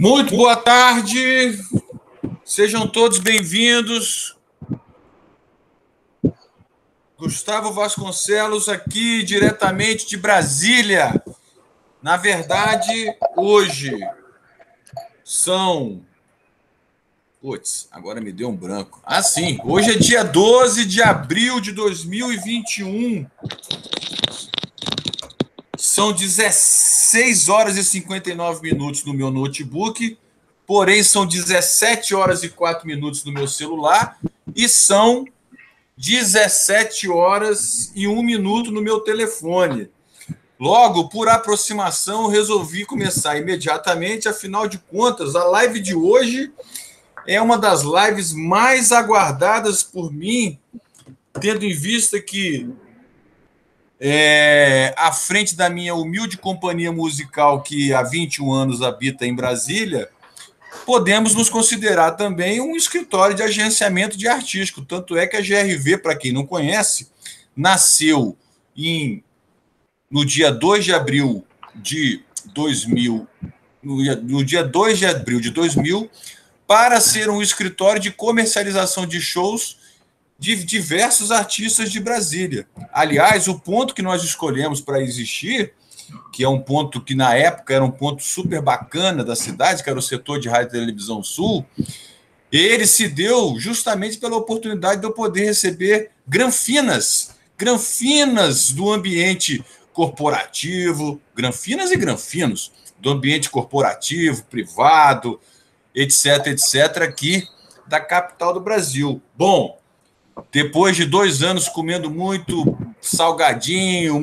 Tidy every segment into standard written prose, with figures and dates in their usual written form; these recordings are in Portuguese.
Muito boa tarde, sejam todos bem-vindos. Gustavo Vasconcelos aqui, diretamente de Brasília. Na verdade, hoje são... Putz, agora me deu um branco. Ah, sim, hoje é dia 12 de abril de 2021. São 16 horas e 59 minutos no meu notebook, porém são 17 horas e 4 minutos no meu celular e são 17 horas e 1 minuto no meu telefone. Logo, por aproximação, resolvi começar imediatamente. Afinal de contas, a live de hoje é uma das lives mais aguardadas por mim, tendo em vista que à frente da minha humilde companhia musical que há 21 anos habita em Brasília, podemos nos considerar também um escritório de agenciamento de artístico. Tanto é que a GRV, para quem não conhece, nasceu no dia 2 de abril de 2000, no dia 2 de abril de 2000, para ser um escritório de comercialização de shows de diversos artistas de Brasília. Aliás, o ponto que nós escolhemos para existir, que é um ponto que na época era um ponto super bacana da cidade, que era o setor de rádio e televisão sul, ele se deu justamente pela oportunidade de eu poder receber granfinas do ambiente corporativo, granfinas e granfinos, do ambiente corporativo, privado, etc., aqui da capital do Brasil. Bom, depois de 2 anos comendo muito salgadinho,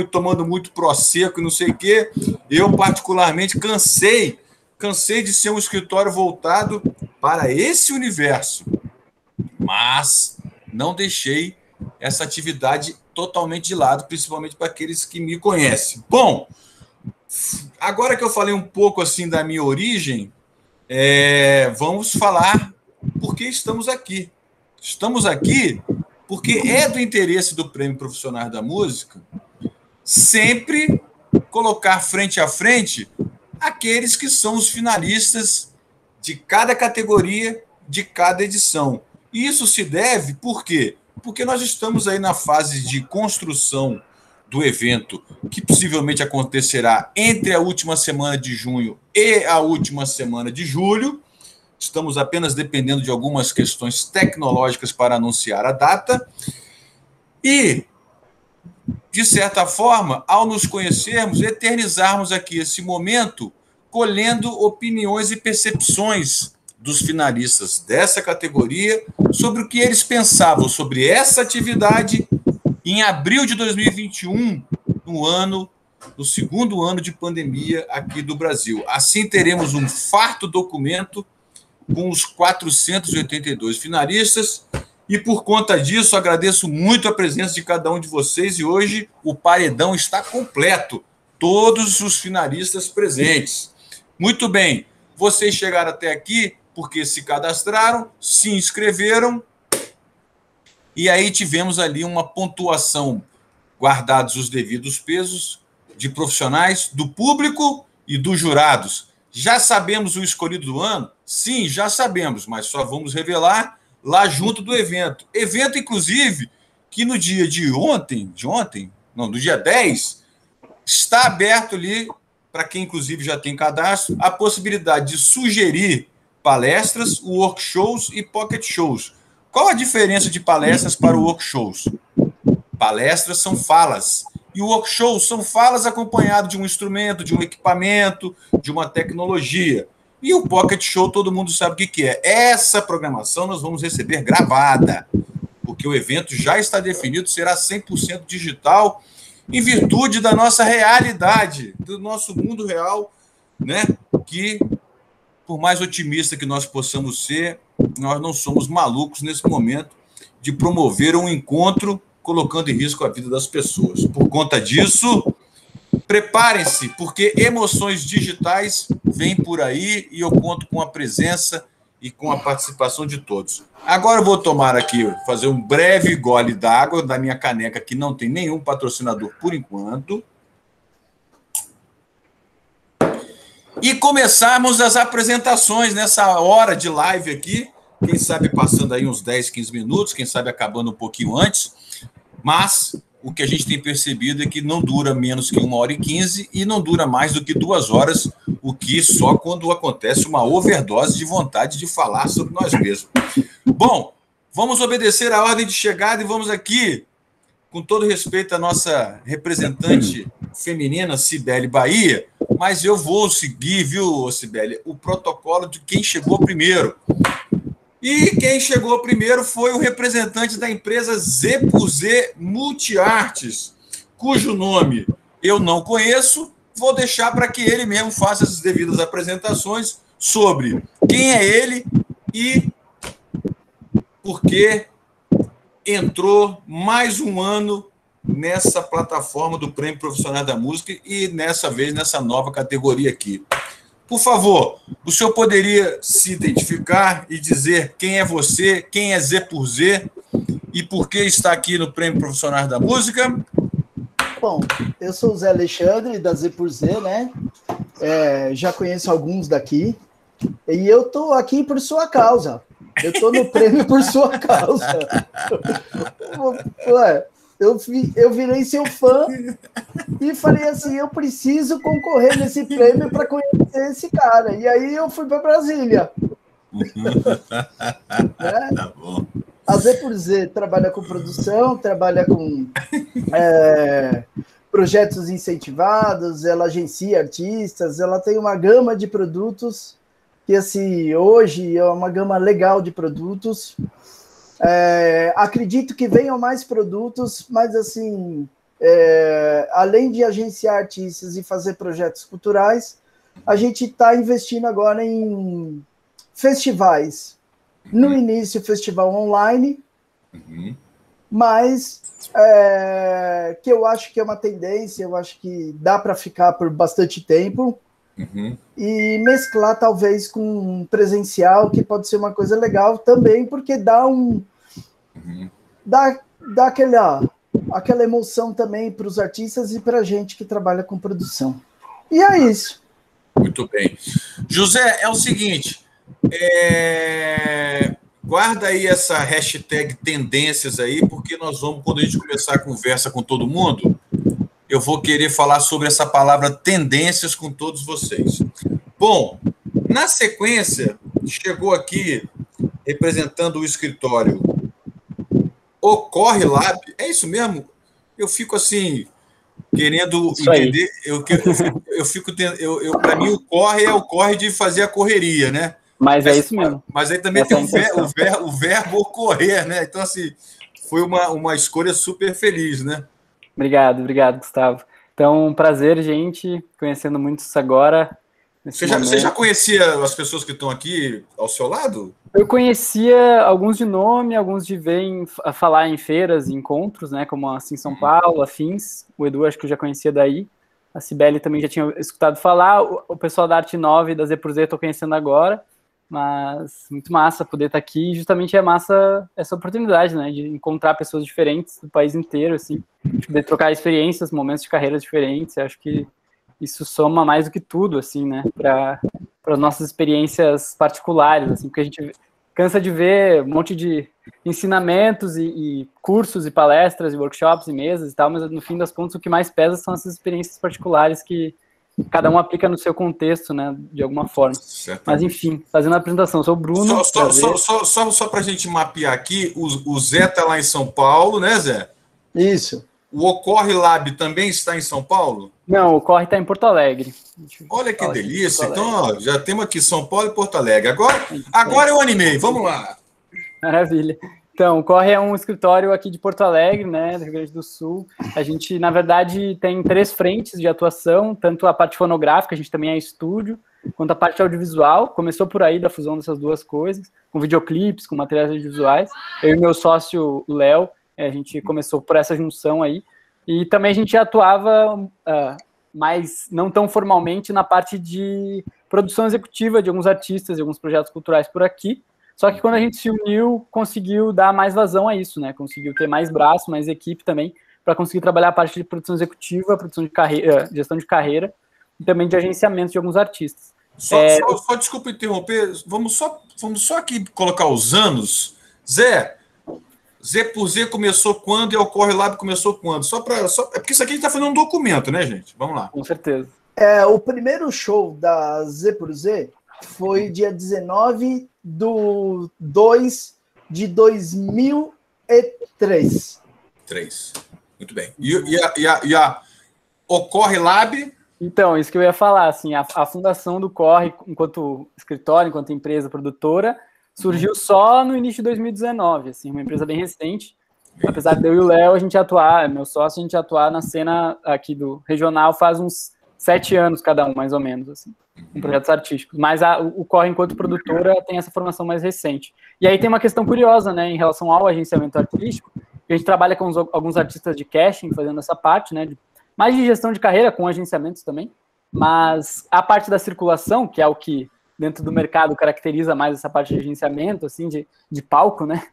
tomando muito Prosecco e não sei o quê, eu particularmente cansei de ser um escritório voltado para esse universo. Mas não deixei essa atividade totalmente de lado, principalmente para aqueles que me conhecem. Bom, agora que eu falei um pouco assim da minha origem, vamos falar por que estamos aqui. Estamos aqui porque é do interesse do Prêmio Profissionais da Música sempre colocar frente a frente aqueles que são os finalistas de cada categoria, de cada edição. E isso se deve por quê? Porque nós estamos aí na fase de construção do evento, que possivelmente acontecerá entre a última semana de junho e a última semana de julho. Estamos apenas dependendo de algumas questões tecnológicas para anunciar a data. E, de certa forma, ao nos conhecermos, eternizarmos aqui esse momento, colhendo opiniões e percepções dos finalistas dessa categoria sobre o que eles pensavam sobre essa atividade em abril de 2021, no segundo ano de pandemia aqui do Brasil. Assim, teremos um farto documento com os 482 finalistas, e por conta disso agradeço muito a presença de cada um de vocês, e hoje o paredão está completo, todos os finalistas presentes. Muito bem, vocês chegaram até aqui porque se cadastraram, se inscreveram, e aí tivemos ali uma pontuação, guardados os devidos pesos, de profissionais, do público e dos jurados. Já sabemos o escolhido do ano? Sim, já sabemos, mas só vamos revelar lá junto do evento. Evento, inclusive, que no dia no dia 10, está aberto ali, para quem, inclusive, já tem cadastro, a possibilidade de sugerir palestras, workshows e pocket shows. Qual a diferença de palestras para workshows? Palestras são falas. E o workshop são falas acompanhadas de um instrumento, de um equipamento, de uma tecnologia. E o Pocket Show, todo mundo sabe o que é. Essa programação nós vamos receber gravada, porque o evento já está definido, será 100% digital, em virtude da nossa realidade, do nosso mundo real, né? Que, por mais otimista que nós possamos ser, nós não somos malucos nesse momento de promover um encontro colocando em risco a vida das pessoas. Por conta disso, preparem-se, porque emoções digitais vêm por aí e eu conto com a presença e com a participação de todos. Agora eu vou tomar aqui, fazer um breve gole d'água da minha caneca, que não tem nenhum patrocinador por enquanto. E começarmos as apresentações nessa hora de live aqui, quem sabe passando aí uns 10, 15 minutos, quem sabe acabando um pouquinho antes, mas o que a gente tem percebido é que não dura menos que 1h15 e não dura mais do que 2 horas, o que só quando acontece uma overdose de vontade de falar sobre nós mesmos. Bom, vamos obedecer a ordem de chegada e vamos aqui, com todo respeito à nossa representante feminina, Cibele Bahia, mas eu vou seguir, viu, Cibele, o protocolo de quem chegou primeiro. E quem chegou primeiro foi o representante da empresa Z+Z Multiartes, cujo nome eu não conheço. Vou deixar para que ele mesmo faça as devidas apresentações sobre quem é ele e por que entrou mais um ano nessa plataforma do Prêmio Profissional da Música e, dessa vez, nessa nova categoria aqui. Por favor, o senhor poderia se identificar e dizer quem é você, quem é Z+Z e por que está aqui no Prêmio Profissional da Música? Bom, eu sou o Zé Alexandre, da Z+Z, né? Já conheço alguns daqui. E eu estou aqui por sua causa. Eu estou no prêmio por sua causa. Ué, eu virei seu fã e falei assim, eu preciso concorrer nesse prêmio para conhecer esse cara. E aí eu fui para Brasília. Né? Tá bom. A Z+Z trabalha com produção, trabalha com projetos incentivados, ela agencia artistas, ela tem uma gama de produtos que, assim, hoje é uma gama legal de produtos. Acredito que venham mais produtos, mas, assim, além de agenciar artistas e fazer projetos culturais, a gente está investindo agora em festivais. No início, festival online, mas que eu acho que é uma tendência, eu acho que dá para ficar por bastante tempo, e mesclar talvez com presencial, que pode ser uma coisa legal também, porque dá dá aquela emoção também para os artistas e para a gente que trabalha com produção. E é isso. Muito bem. José, é o seguinte, guarda aí essa hashtag tendências aí, porque nós vamos, quando a gente começar a conversa com todo mundo, eu vou querer falar sobre essa palavra tendências com todos vocês. Bom, na sequência, chegou aqui, representando o escritório Ocorre Lab, é isso mesmo? Eu fico assim, querendo isso entender, para mim o corre é o corre de fazer a correria, né? Mas é isso mesmo. Mas aí também tem o verbo ocorrer, né? Então, assim, foi uma escolha super feliz, né? Obrigado, Gustavo. Então, prazer, gente, conhecendo muitos agora. Você já conhecia as pessoas que estão aqui ao seu lado? Eu conhecia alguns de nome, alguns de ver falar em feiras e encontros, né? Como assim São Paulo, afins. O Edu acho que eu já conhecia daí. A Cibele também já tinha escutado falar. O pessoal da Arte 9 e da Z+Z eu estou conhecendo agora. Mas muito massa poder estar aqui, justamente é massa essa oportunidade, né, de encontrar pessoas diferentes do país inteiro, assim, de poder trocar experiências, momentos de carreiras diferentes. Eu acho que isso soma mais do que tudo, assim, né, para as nossas experiências particulares, assim, porque a gente cansa de ver um monte de ensinamentos e cursos e palestras e workshops e mesas e tal, mas no fim das contas o que mais pesa são essas experiências particulares que cada um aplica no seu contexto, né, de alguma forma. Certamente. Mas, enfim, fazendo a apresentação, sou o Bruno. Só para a gente mapear aqui, o Zé está lá em São Paulo, né, Zé? Isso. O Ocorre Lab também está em São Paulo? Não, o Ocorre está em Porto Alegre. Olha que delícia. Então, ó, já temos aqui São Paulo e Porto Alegre. Agora eu animei, vamos lá. Maravilha. Então, o Corre é um escritório aqui de Porto Alegre, né, do Rio Grande do Sul. A gente, na verdade, tem 3 frentes de atuação, tanto a parte fonográfica, a gente também é estúdio, quanto a parte audiovisual. Começou por aí da fusão dessas duas coisas, com videoclipes, com materiais audiovisuais. Eu e meu sócio, o Léo, a gente começou por essa junção aí. E também a gente atuava, mas não tão formalmente, na parte de produção executiva de alguns artistas e alguns projetos culturais por aqui. Só que quando a gente se uniu, conseguiu dar mais vazão a isso, né? Conseguiu ter mais braço, mais equipe também, para conseguir trabalhar a parte de produção executiva, produção de carreira, gestão de carreira, e também de agenciamento de alguns artistas. Só desculpa interromper, vamos só aqui colocar os anos. Zé por Z começou quando e o Corre Lab começou quando? É porque isso aqui a gente está fazendo um documento, né, gente? Vamos lá. Com certeza. O primeiro show da Z por Z foi dia 19/2 de 2003. Muito bem. E a Ocorre Lab? Então, isso que eu ia falar, assim, a fundação do Corre, enquanto escritório, enquanto empresa produtora, surgiu só no início de 2019, assim, uma empresa bem recente. Apesar de eu e o Léo, a gente atuar, meu sócio, a gente atuar na cena aqui do regional faz uns 7 anos cada um, mais ou menos, assim, com projetos artísticos. Mas o Corre, enquanto produtora, tem essa formação mais recente. E aí tem uma questão curiosa, né, em relação ao agenciamento artístico. A gente trabalha com alguns artistas de casting, fazendo essa parte, né, mais de gestão de carreira, com agenciamentos também. Mas a parte da circulação, que é o que dentro do mercado caracteriza mais essa parte de agenciamento, assim, de palco, né,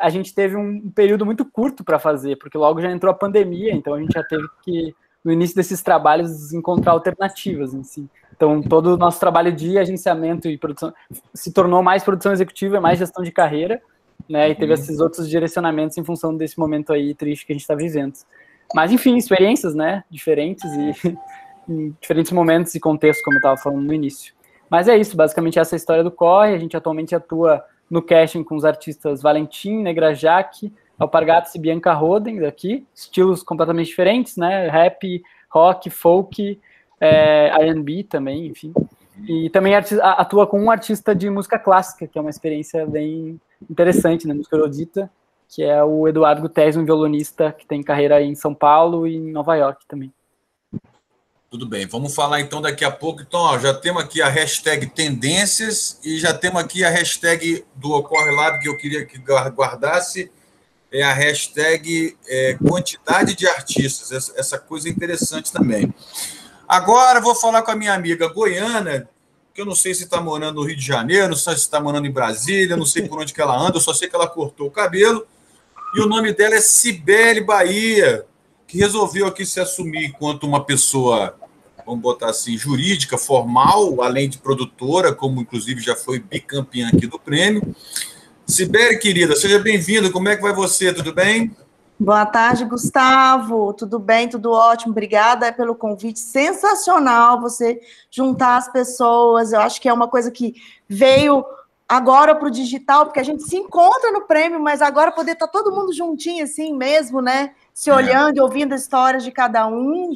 a gente teve um período muito curto para fazer, porque logo já entrou a pandemia, então a gente já teve que, no início desses trabalhos, encontrar alternativas, assim. Então, todo o nosso trabalho de agenciamento e produção se tornou mais produção executiva, mais gestão de carreira, né, e teve esses outros direcionamentos em função desse momento aí triste que a gente está vivendo. Mas, enfim, experiências, né, diferentes e em diferentes momentos e contextos, como eu estava falando no início. Mas é isso, basicamente essa é a história do Corre. A gente atualmente atua no casting com os artistas Valentim, Negra Jaque, Alpargatas e Bianca Roden, daqui, estilos completamente diferentes, né, rap, rock, folk, R&B também, enfim. E também atua com um artista de música clássica, que é uma experiência bem interessante, né, música erudita, que é o Eduardo Guterres, um violonista que tem carreira em São Paulo e em Nova York também. Tudo bem, vamos falar então daqui a pouco. Então, ó, já temos aqui a hashtag tendências e já temos aqui a hashtag do Ocorre Lab que eu queria que guardasse, é a hashtag quantidade de artistas, essa coisa interessante também. Agora vou falar com a minha amiga goiana, que eu não sei se está morando no Rio de Janeiro, não sei se está morando em Brasília, não sei por onde que ela anda, eu só sei que ela cortou o cabelo, e o nome dela é Cibele Bahia, que resolveu aqui se assumir enquanto uma pessoa, vamos botar assim, jurídica, formal, além de produtora, como inclusive já foi bicampeã aqui do prêmio. Cibele, querida, seja bem-vinda, como é que vai você, tudo bem? Boa tarde, Gustavo, tudo bem, tudo ótimo, obrigada pelo convite, sensacional você juntar as pessoas, eu acho que é uma coisa que veio agora para o digital, porque a gente se encontra no prêmio, mas agora poder estar todo mundo juntinho assim mesmo, né, se olhando e ouvindo as histórias de cada um,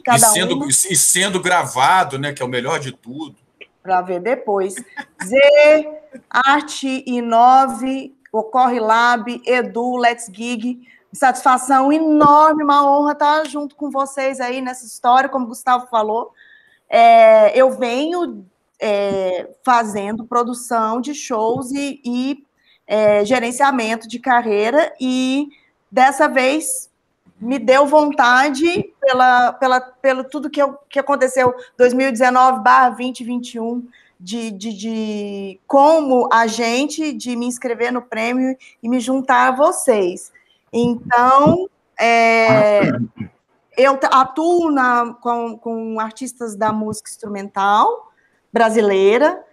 e sendo gravado, né, que é o melhor de tudo. Para ver depois. Z, Arte Inove, Ocorre Lab, Edu, Let's Gig, satisfação enorme, uma honra estar junto com vocês aí nessa história, como o Gustavo falou. Eu venho fazendo produção de shows e gerenciamento de carreira, e dessa vez me deu vontade, pelo tudo que aconteceu 2019/2021, de como agente, de me inscrever no prêmio e me juntar a vocês. Então, eu atuo com artistas da música instrumental brasileira,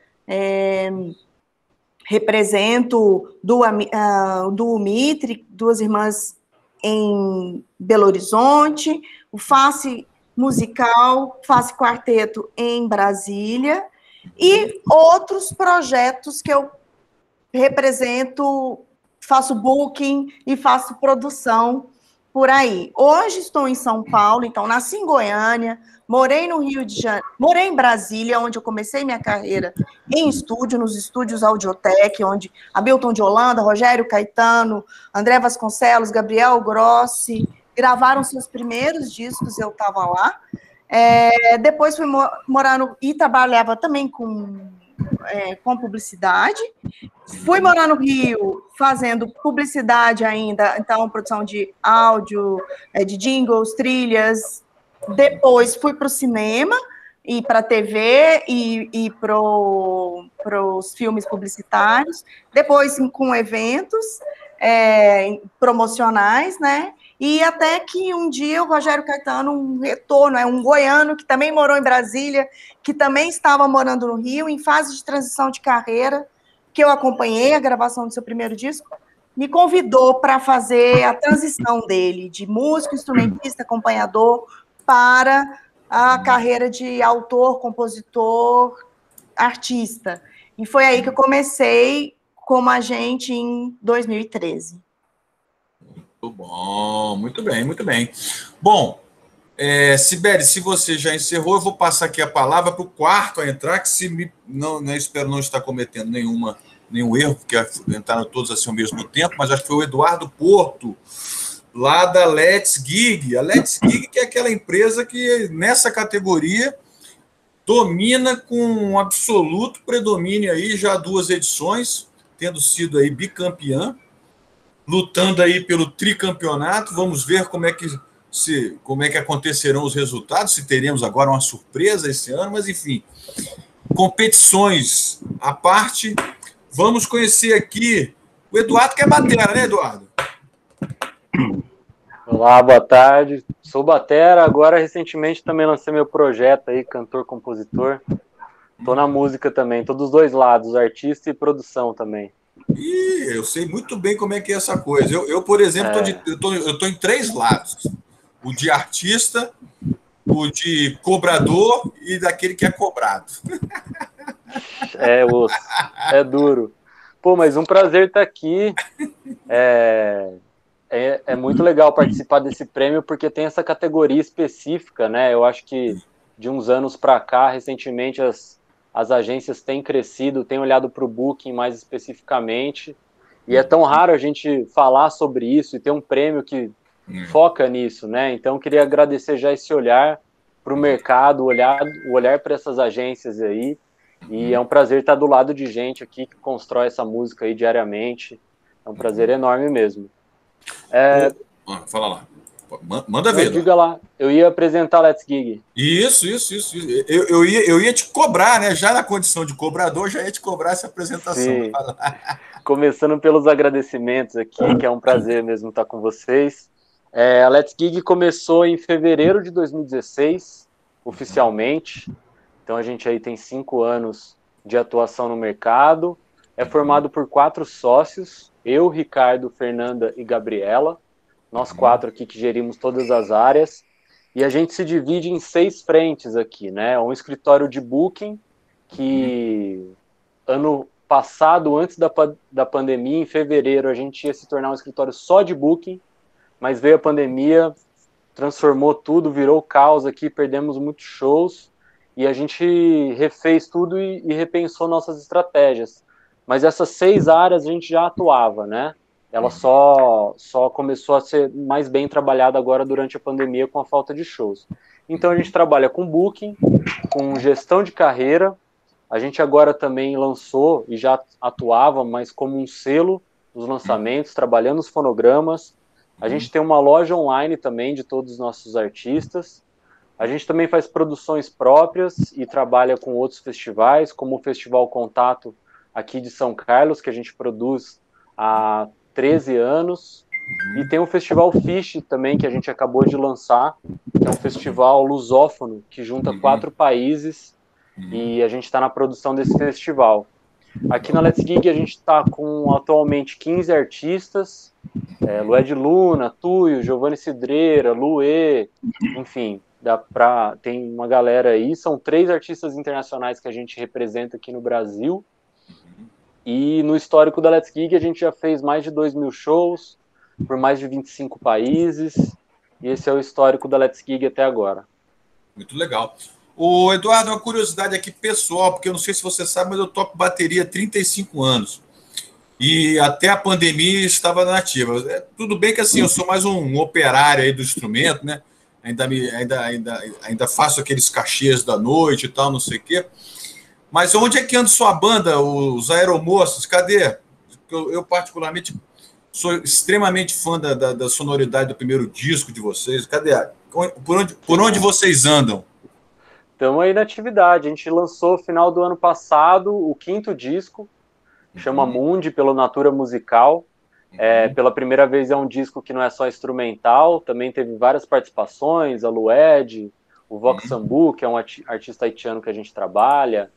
represento do Mitre, duas irmãs em Belo Horizonte, o Face Musical, Face Quarteto em Brasília, e outros projetos que eu represento, faço booking e faço produção por aí. Hoje estou em São Paulo, então nasci em Goiânia, morei no Rio de Janeiro, morei em Brasília, onde eu comecei minha carreira em estúdio, nos estúdios Audiotec, onde Hamilton de Holanda, Rogério Caetano, André Vasconcelos, Gabriel Grossi gravaram seus primeiros discos, eu estava lá. Depois fui morar e trabalhava também com publicidade. Fui morar no Rio, fazendo publicidade ainda, então produção de áudio, de jingles, trilhas. Depois fui para o cinema e para a TV e para os filmes publicitários. Depois com eventos promocionais, né? E até que um dia o Rogério Caetano, um retorno, um goiano que também morou em Brasília, que também estava morando no Rio, em fase de transição de carreira, que eu acompanhei a gravação do seu primeiro disco, me convidou para fazer a transição dele de músico, instrumentista, acompanhador, para a carreira de autor, compositor, artista. E foi aí que eu comecei como agente em 2013. Muito bom, muito bem, muito bem. Bom, Sibeli, se você já encerrou, eu vou passar aqui a palavra para o quarto a entrar, que espero não estar cometendo nenhum erro, porque entraram todos assim ao mesmo tempo, mas acho que foi o Eduardo Porto, lá da Let's Gig. A Let's Gig, que é aquela empresa que, nessa categoria, domina com um absoluto predomínio aí, já 2 edições, tendo sido aí bicampeã, lutando aí pelo tricampeonato. Vamos ver como é que acontecerão os resultados, se teremos agora uma surpresa esse ano, mas enfim, competições à parte, vamos conhecer aqui o Eduardo, que é batera, né, Eduardo? Olá, boa tarde. Sou batera, agora recentemente também lancei meu projeto aí, cantor, compositor. Tô na música também, tô dos dois lados, artista e produção também. E eu sei muito bem como é que é essa coisa. Eu por exemplo, eu tô em 3 lados. O de artista, o de cobrador e daquele que é cobrado. É duro. Pô, mas um prazer estar aqui. É muito legal participar desse prêmio, porque tem essa categoria específica, né? Eu acho que de uns anos para cá, recentemente, as agências têm crescido, têm olhado para o Booking mais especificamente, e é tão raro a gente falar sobre isso e ter um prêmio que foca nisso, né? Então, queria agradecer já esse olhar para o mercado, o olhar para essas agências aí, e é um prazer estar do lado de gente aqui que constrói essa música aí diariamente. É um prazer enorme mesmo. Fala lá. Manda ver. Diga lá. Eu ia apresentar a Let's Gig. Isso. Eu ia te cobrar, né? Já na condição de cobrador, já ia te cobrar essa apresentação. Sim. Começando pelos agradecimentos aqui, que é um prazer mesmo estar com vocês. A Let's Gig começou em fevereiro de 2016, oficialmente. Então a gente aí tem 5 anos de atuação no mercado. É formado por 4 sócios, eu, Ricardo, Fernanda e Gabriela. Nós 4 aqui que gerimos todas as áreas. E a gente se divide em 6 frentes aqui, né? Um escritório de booking, que ano passado, antes da pandemia, em fevereiro, a gente ia se tornar um escritório só de booking, mas veio a pandemia, transformou tudo, virou caos aqui, perdemos muitos shows, e a gente refez tudo e repensou nossas estratégias. Mas essas 6 áreas a gente já atuava, né? Ela só começou a ser mais bem trabalhada agora durante a pandemia com a falta de shows. Então a gente trabalha com booking, com gestão de carreira. A gente agora também lançou e já atuava, mas como um selo nos lançamentos, trabalhando os fonogramas. A gente tem uma loja online também de todos os nossos artistas. A gente também faz produções próprias e trabalha com outros festivais, como o Festival Contato aqui de São Carlos, que a gente produz há 13 anos, e tem o Festival Fish também, que a gente acabou de lançar, que é um festival lusófono, que junta 4 países, e a gente está na produção desse festival. Aqui na Let's Gig a gente está com atualmente 15 artistas, Lued Luna, Tuyo, Giovanni Cidreira, Luê, enfim, tem uma galera aí, são 3 artistas internacionais que a gente representa aqui no Brasil. E no histórico da Let's Gig a gente já fez mais de 2.000 shows por mais de 25 países, e esse é o histórico da Let's Gig até agora. Muito legal. O Eduardo, uma curiosidade aqui pessoal, porque eu não sei se você sabe, mas eu toco bateria há 35 anos. E até a pandemia estava na ativa. Tudo bem que assim, eu sou mais um operário aí do instrumento, né? Ainda faço aqueles cachês da noite e tal, não sei o quê. Mas onde é que anda sua banda, os Aeromoços? Cadê? Eu particularmente, sou extremamente fã da sonoridade do primeiro disco de vocês. Cadê? Por onde vocês andam? Estamos aí na atividade. A gente lançou no final do ano passado o 5º disco, chama Mundi, pelo Natura Musical. Pela primeira vez é um disco que não é só instrumental, também teve várias participações, a Lued, o Vox Sambu, que é um artista haitiano que a gente trabalha.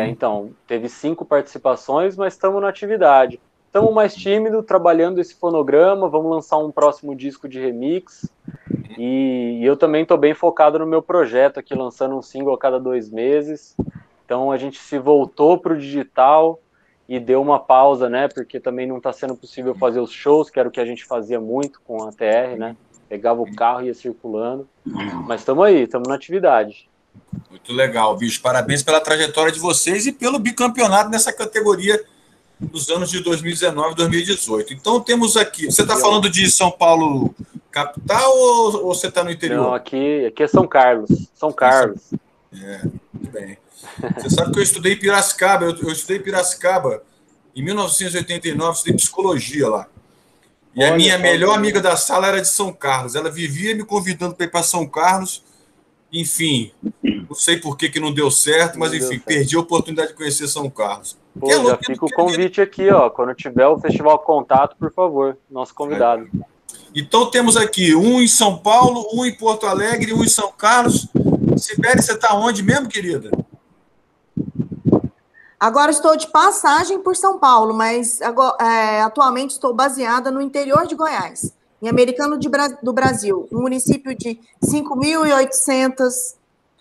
Então, teve 5 participações, mas estamos na atividade. Estamos mais tímidos, trabalhando esse fonograma, vamos lançar um próximo disco de remix. E eu também estou bem focado no meu projeto aqui, lançando um single a cada 2 meses. Então, a gente se voltou para o digital e deu uma pausa, né? Porque também não está sendo possível fazer os shows, que era o que a gente fazia muito com a TR, né? Pegava o carro e ia circulando. Mas estamos aí, estamos na atividade. Muito legal, bicho. Parabéns pela trajetória de vocês e pelo bicampeonato nessa categoria dos anos de 2019 e 2018. Então temos aqui... Você está falando de São Paulo capital ou você está no interior? Não, aqui é São Carlos. São Carlos. Muito bem. Você sabe que eu estudei em Piracicaba. Eu estudei em Piracicaba em 1989, estudei psicologia lá. E a minha melhor amiga da sala era de São Carlos. Ela vivia me convidando para ir para São Carlos. Enfim, não sei por que não deu certo, mas enfim, perdi a oportunidade de conhecer São Carlos. Pô, já fica o convite aqui, ó. Quando tiver o Festival Contato, por favor, nosso convidado. Então temos aqui um em São Paulo, um em Porto Alegre, um em São Carlos. Sibeli, você está onde mesmo, querida? Agora estou de passagem por São Paulo, mas atualmente estou baseada no interior de Goiás, em Americano do Brasil, um município de 5.800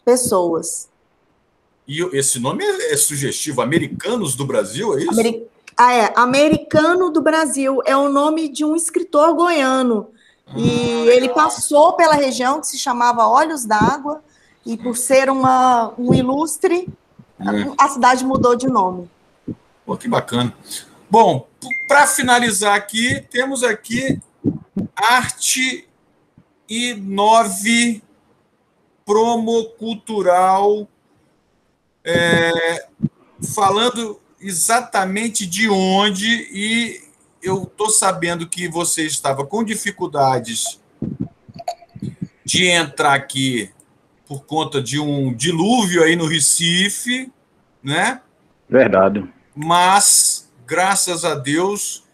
pessoas. E esse nome é sugestivo, Americanos do Brasil, é isso? Americano do Brasil, é o nome de um escritor goiano. E ele passou pela região que se chamava Olhos d'Água, e por ser um ilustre, a cidade mudou de nome. Pô, que bacana. Bom, para finalizar aqui, temos aqui Arte e 9 Promo Cultural, falando exatamente de onde, e eu estou sabendo que você estava com dificuldades de entrar aqui por conta de um dilúvio aí no Recife, né? Verdade. Mas, graças a Deus,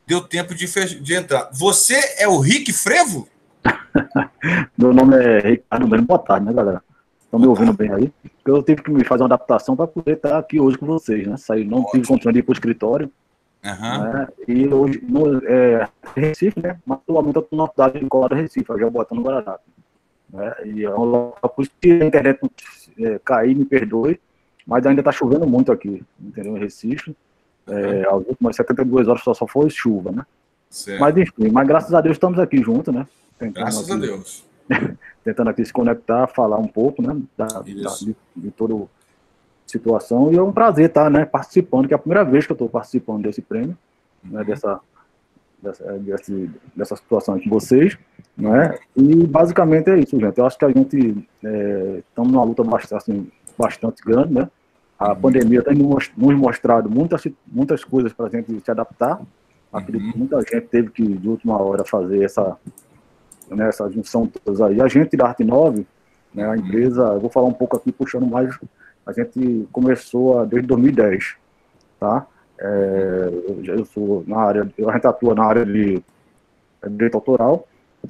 deu tempo de entrar. Você é o Rick Frevo? Meu nome é Ricardo Bueno. Boa tarde, né, galera? Estão me ouvindo bem aí? Eu tive que me fazer uma adaptação para poder estar aqui hoje com vocês, né? Não tive condição de ir para o escritório. Né? E hoje, Recife, né? Mas atualmente eu estou na cidade de Colado, Recife, já botando no Guaraná. Né? E é um local, por isso que a internet cair, me perdoe, mas ainda está chovendo muito aqui, entendeu? Em Recife. As últimas 72 horas só foi chuva, né? Certo. Mas enfim, graças a Deus estamos aqui juntos, né? Graças a Deus. Tentando aqui se conectar, falar um pouco, né? De toda a situação. E é um prazer estar, né, participando, que é a primeira vez que eu estou participando desse prêmio, né, dessa situação aqui com vocês, né? E basicamente é isso, gente. Eu acho que a gente estamos numa luta bastante grande, né? A pandemia tem nos mostrado muitas coisas para a gente se adaptar. Acredito que muita gente teve que, de última hora, fazer essa junção todas aí. A gente da Arte 9, né, a empresa, eu vou falar um pouco aqui, puxando mais, a gente começou desde 2010, tá? Eu sou na área, a gente atua na área de direito autoral,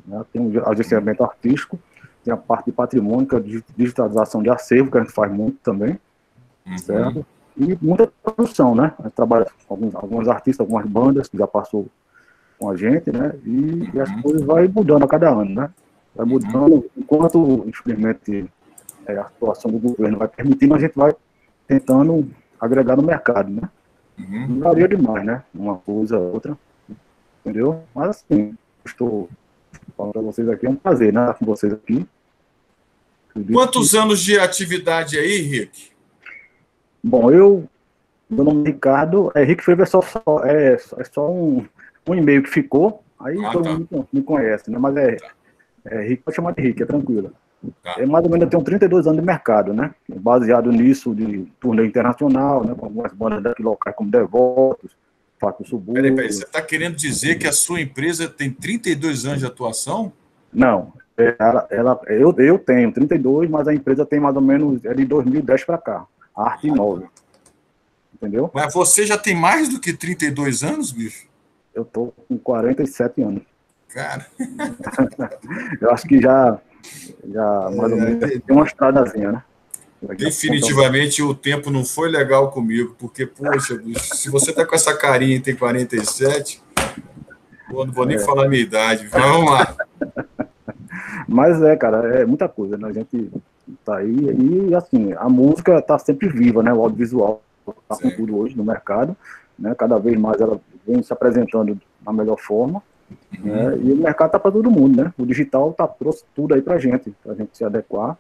né, tem um agenciamento artístico, tem a parte de patrimônio, que é a digitalização de acervo, que a gente faz muito também, certo? E muita produção, né? A gente trabalha com alguns artistas, algumas bandas que já passou com a gente, né? E as coisas vai mudando a cada ano, né? Vai mudando, enquanto, infelizmente, a situação do governo vai permitindo, a gente vai tentando agregar no mercado, né? Não varia demais, né? Uma coisa, outra, entendeu? Mas, assim, estou falando para vocês aqui, é um prazer, né? Estar com vocês aqui. Quantos anos de atividade aí, Rick? Bom, meu nome é Ricardo, Rick Frevo é só um e-mail que ficou, aí todo mundo me conhece, né? Mas Rick, pode chamar de Rick, é tranquilo. Tá. Mais ou menos eu tenho 32 anos de mercado, né? Baseado nisso, de turnê internacional, né? Com algumas bandas daqui locais, como Devotos, Fato Subúrbio. Peraí, você está querendo dizer que a sua empresa tem 32 anos de atuação? Não, eu tenho 32, mas a empresa tem mais ou menos de 2010 para cá. A Arte 9. Entendeu? Mas você já tem mais do que 32 anos, bicho? Eu tô com 47 anos. Cara. Eu acho que já mais ou menos, tem uma estradazinha, né? Definitivamente o tempo não foi legal comigo, porque, poxa, bicho, se você tá com essa carinha e tem 47, pô, não vou nem falar a minha idade. Vamos lá. Mas cara, é muita coisa, né? A gente tá aí e, assim, a música tá sempre viva, né? O audiovisual tá com tudo hoje no mercado, né? Cada vez mais ela vem se apresentando da melhor forma, né? E o mercado tá para todo mundo, né? O digital trouxe tudo aí pra gente se adequar,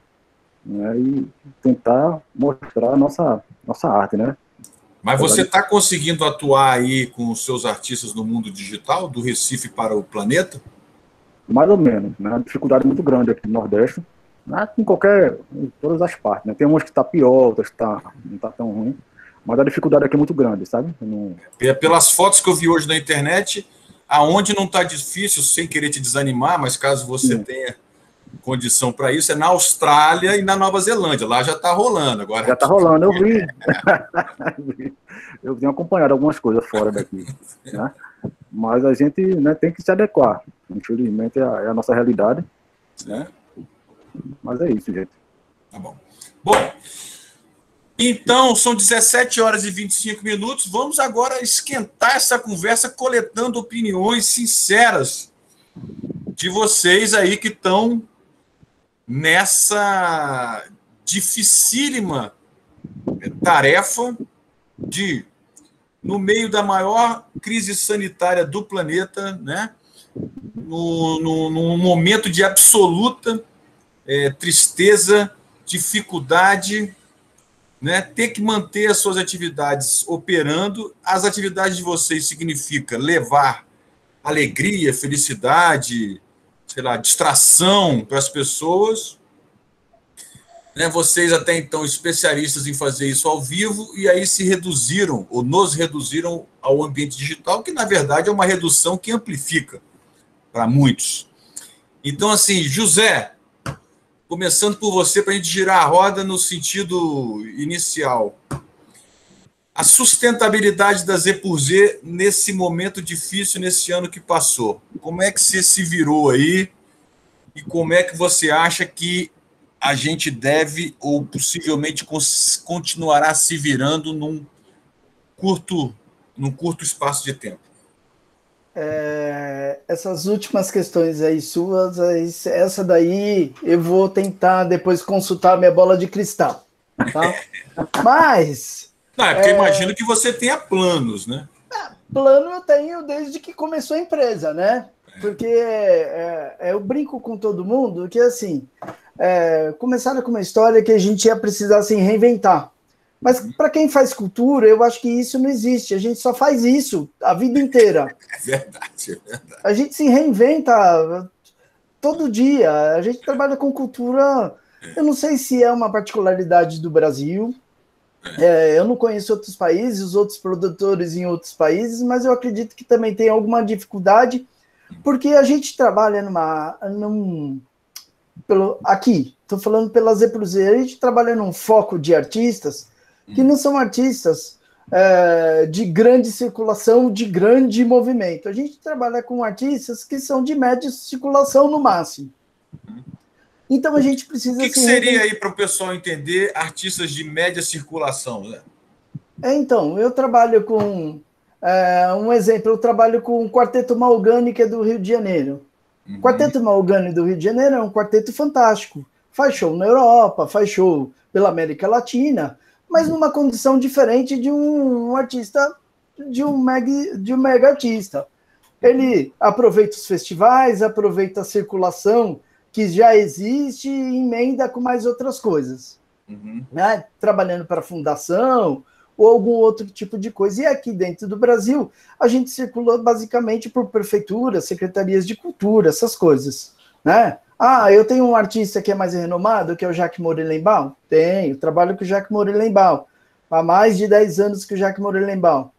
né? E tentar mostrar a nossa arte, né? Mas você está conseguindo atuar aí com os seus artistas no mundo digital, do Recife para o planeta? Mais ou menos, né? A dificuldade é muito grande aqui no Nordeste, né? Em todas as partes, né? Tem umas que tá pior, outras que não tá tão ruim, mas a dificuldade aqui é muito grande, sabe? Pelas fotos que eu vi hoje na internet, aonde não está difícil, sem querer te desanimar, mas caso você tenha condição para isso, é na Austrália e na Nova Zelândia. Lá já está rolando. Agora já está rolando, eu vi. Eu tenho acompanhado algumas coisas fora daqui, né? Mas a gente, né, tem que se adequar. Infelizmente é a nossa realidade, né? Mas é isso, gente. Tá bom. Bom, então são 17 horas e 25 minutos. Vamos agora esquentar essa conversa coletando opiniões sinceras de vocês aí que estão nessa dificílima tarefa de, no meio da maior crise sanitária do planeta, né, num momento de absoluta tristeza, dificuldade, né, ter que manter as suas atividades operando. As atividades de vocês significa levar alegria, felicidade, sei lá, distração para as pessoas, né? Vocês até então especialistas em fazer isso ao vivo, e aí se reduziram, ou nos reduziram ao ambiente digital, que na verdade é uma redução que amplifica para muitos. Então, assim, José, começando por você, para a gente girar a roda no sentido inicial. A sustentabilidade da Z por Z nesse momento difícil, nesse ano que passou. Como é que você se virou aí? E como é que você acha que a gente deve, ou possivelmente continuará se virando num curto espaço de tempo? Essas últimas questões aí suas, essa daí eu vou tentar depois consultar minha bola de cristal, tá? Mas... Não, é porque imagino que você tenha planos, né? Plano eu tenho desde que começou a empresa, né? Porque eu brinco com todo mundo que, assim, começaram com uma história que a gente ia precisar se reinventar. Mas para quem faz cultura, eu acho que isso não existe. A gente só faz isso a vida inteira. É verdade. A gente se reinventa todo dia. A gente trabalha com cultura. Eu não sei se é uma particularidade do Brasil. Eu não conheço outros países, outros produtores em outros países, mas eu acredito que também tem alguma dificuldade, porque a gente trabalha aqui, estou falando pela Z por Z, a gente trabalha num foco de artistas que não são artistas de grande circulação, de grande movimento. A gente trabalha com artistas que são de média circulação no máximo. Então a gente precisa... O que seria aí para o pessoal entender artistas de média circulação, né? Então, eu trabalho com... um exemplo, eu trabalho com o Quarteto Mahogany, que é do Rio de Janeiro. O Quarteto Mahogany do Rio de Janeiro é um quarteto fantástico. Faz show na Europa, faz show pela América Latina, mas numa condição diferente de um artista, de um mega artista. Ele aproveita os festivais, aproveita a circulação que já existe e emenda com mais outras coisas, né? Trabalhando para a fundação ou algum outro tipo de coisa. E aqui dentro do Brasil, a gente circula basicamente por prefeituras, secretarias de cultura, essas coisas, né? Eu tenho um artista que é mais renomado, que é o Jacques Morelenbaum? Tenho, trabalho com o Jacques Morelenbaum. Há mais de 10 anos com o Jacques Morelenbaum.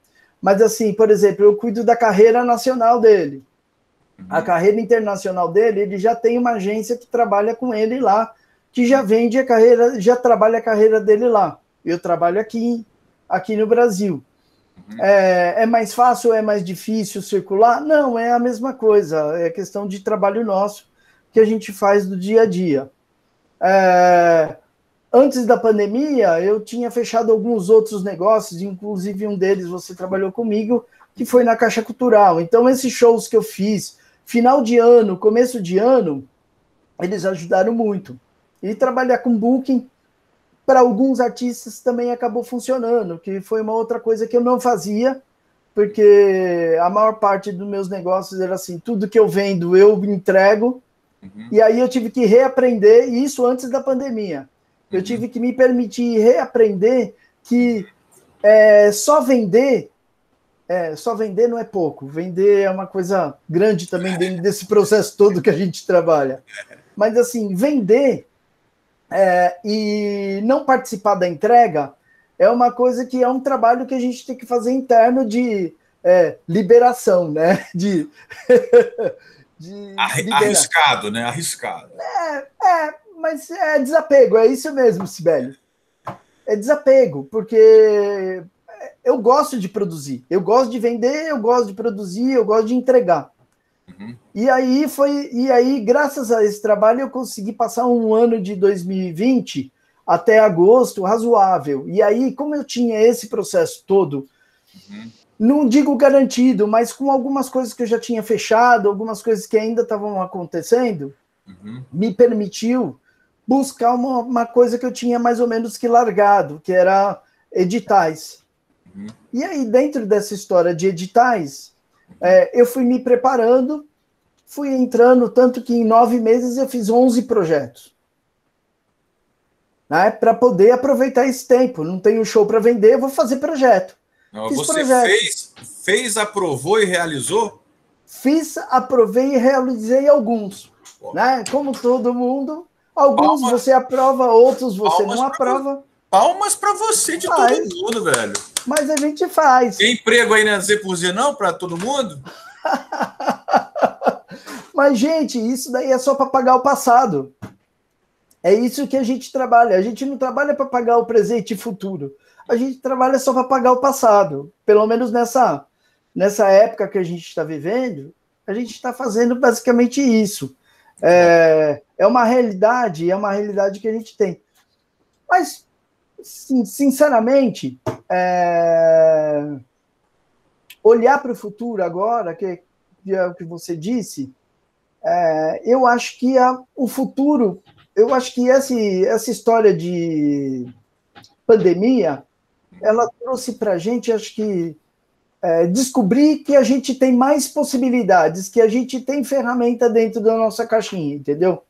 Mas assim, por exemplo, eu cuido da carreira nacional dele. A carreira internacional dele, ele já tem uma agência que trabalha com ele lá, que já vende a carreira, já trabalha a carreira dele lá. Eu trabalho aqui no Brasil. É mais fácil ou é mais difícil circular? Não, é a mesma coisa. É questão de trabalho nosso que a gente faz do dia a dia. Antes da pandemia, eu tinha fechado alguns outros negócios, inclusive um deles você trabalhou comigo, que foi na Caixa Cultural. Então, esses shows que eu fiz, final de ano, começo de ano, eles ajudaram muito. E trabalhar com booking, para alguns artistas também acabou funcionando, que foi uma outra coisa que eu não fazia, porque a maior parte dos meus negócios era assim, tudo que eu vendo eu entrego, e aí eu tive que reaprender, e isso antes da pandemia. Eu tive que me permitir reaprender que só vender não é pouco. Vender é uma coisa grande também dentro desse processo todo que a gente trabalha. Mas, assim, vender e não participar da entrega é uma coisa que é um trabalho que a gente tem que fazer interno de liberação, né? De arriscado, né? Arriscado. Mas é desapego, é isso mesmo, Sibeli. É desapego, porque eu gosto de produzir, eu gosto de vender, eu gosto de produzir, eu gosto de entregar. E aí, graças a esse trabalho, eu consegui passar um ano de 2020 até agosto razoável. E aí, como eu tinha esse processo todo, não digo garantido, mas com algumas coisas que eu já tinha fechado, algumas coisas que ainda estavam acontecendo, me permitiu buscar uma coisa que eu tinha mais ou menos que largado, que era editais. E aí, dentro dessa história de editais, eu fui me preparando, fui entrando, tanto que em 9 meses eu fiz 11 projetos. Né, para poder aproveitar esse tempo. Não tenho show para vender, eu vou fazer projeto. Não, você fez, aprovou e realizou? Fiz, aprovei e realizei alguns. Né? Como todo mundo, alguns você aprova, outros você não aprova. Palmas para você de todo mundo, velho. Mas a gente faz. Tem emprego aí na Z por Z não para todo mundo? Mas, gente, isso daí é só para pagar o passado. É isso que a gente trabalha. A gente não trabalha para pagar o presente e futuro. A gente trabalha só para pagar o passado. Pelo menos nessa época que a gente está vivendo, a gente está fazendo basicamente isso. É uma realidade que a gente tem. Mas, sinceramente, olhar para o futuro agora, que é o que você disse, eu acho que o futuro, eu acho que essa história de pandemia, ela trouxe para a gente, acho que, descobrir que a gente tem mais possibilidades, que a gente tem ferramenta dentro da nossa caixinha, entendeu?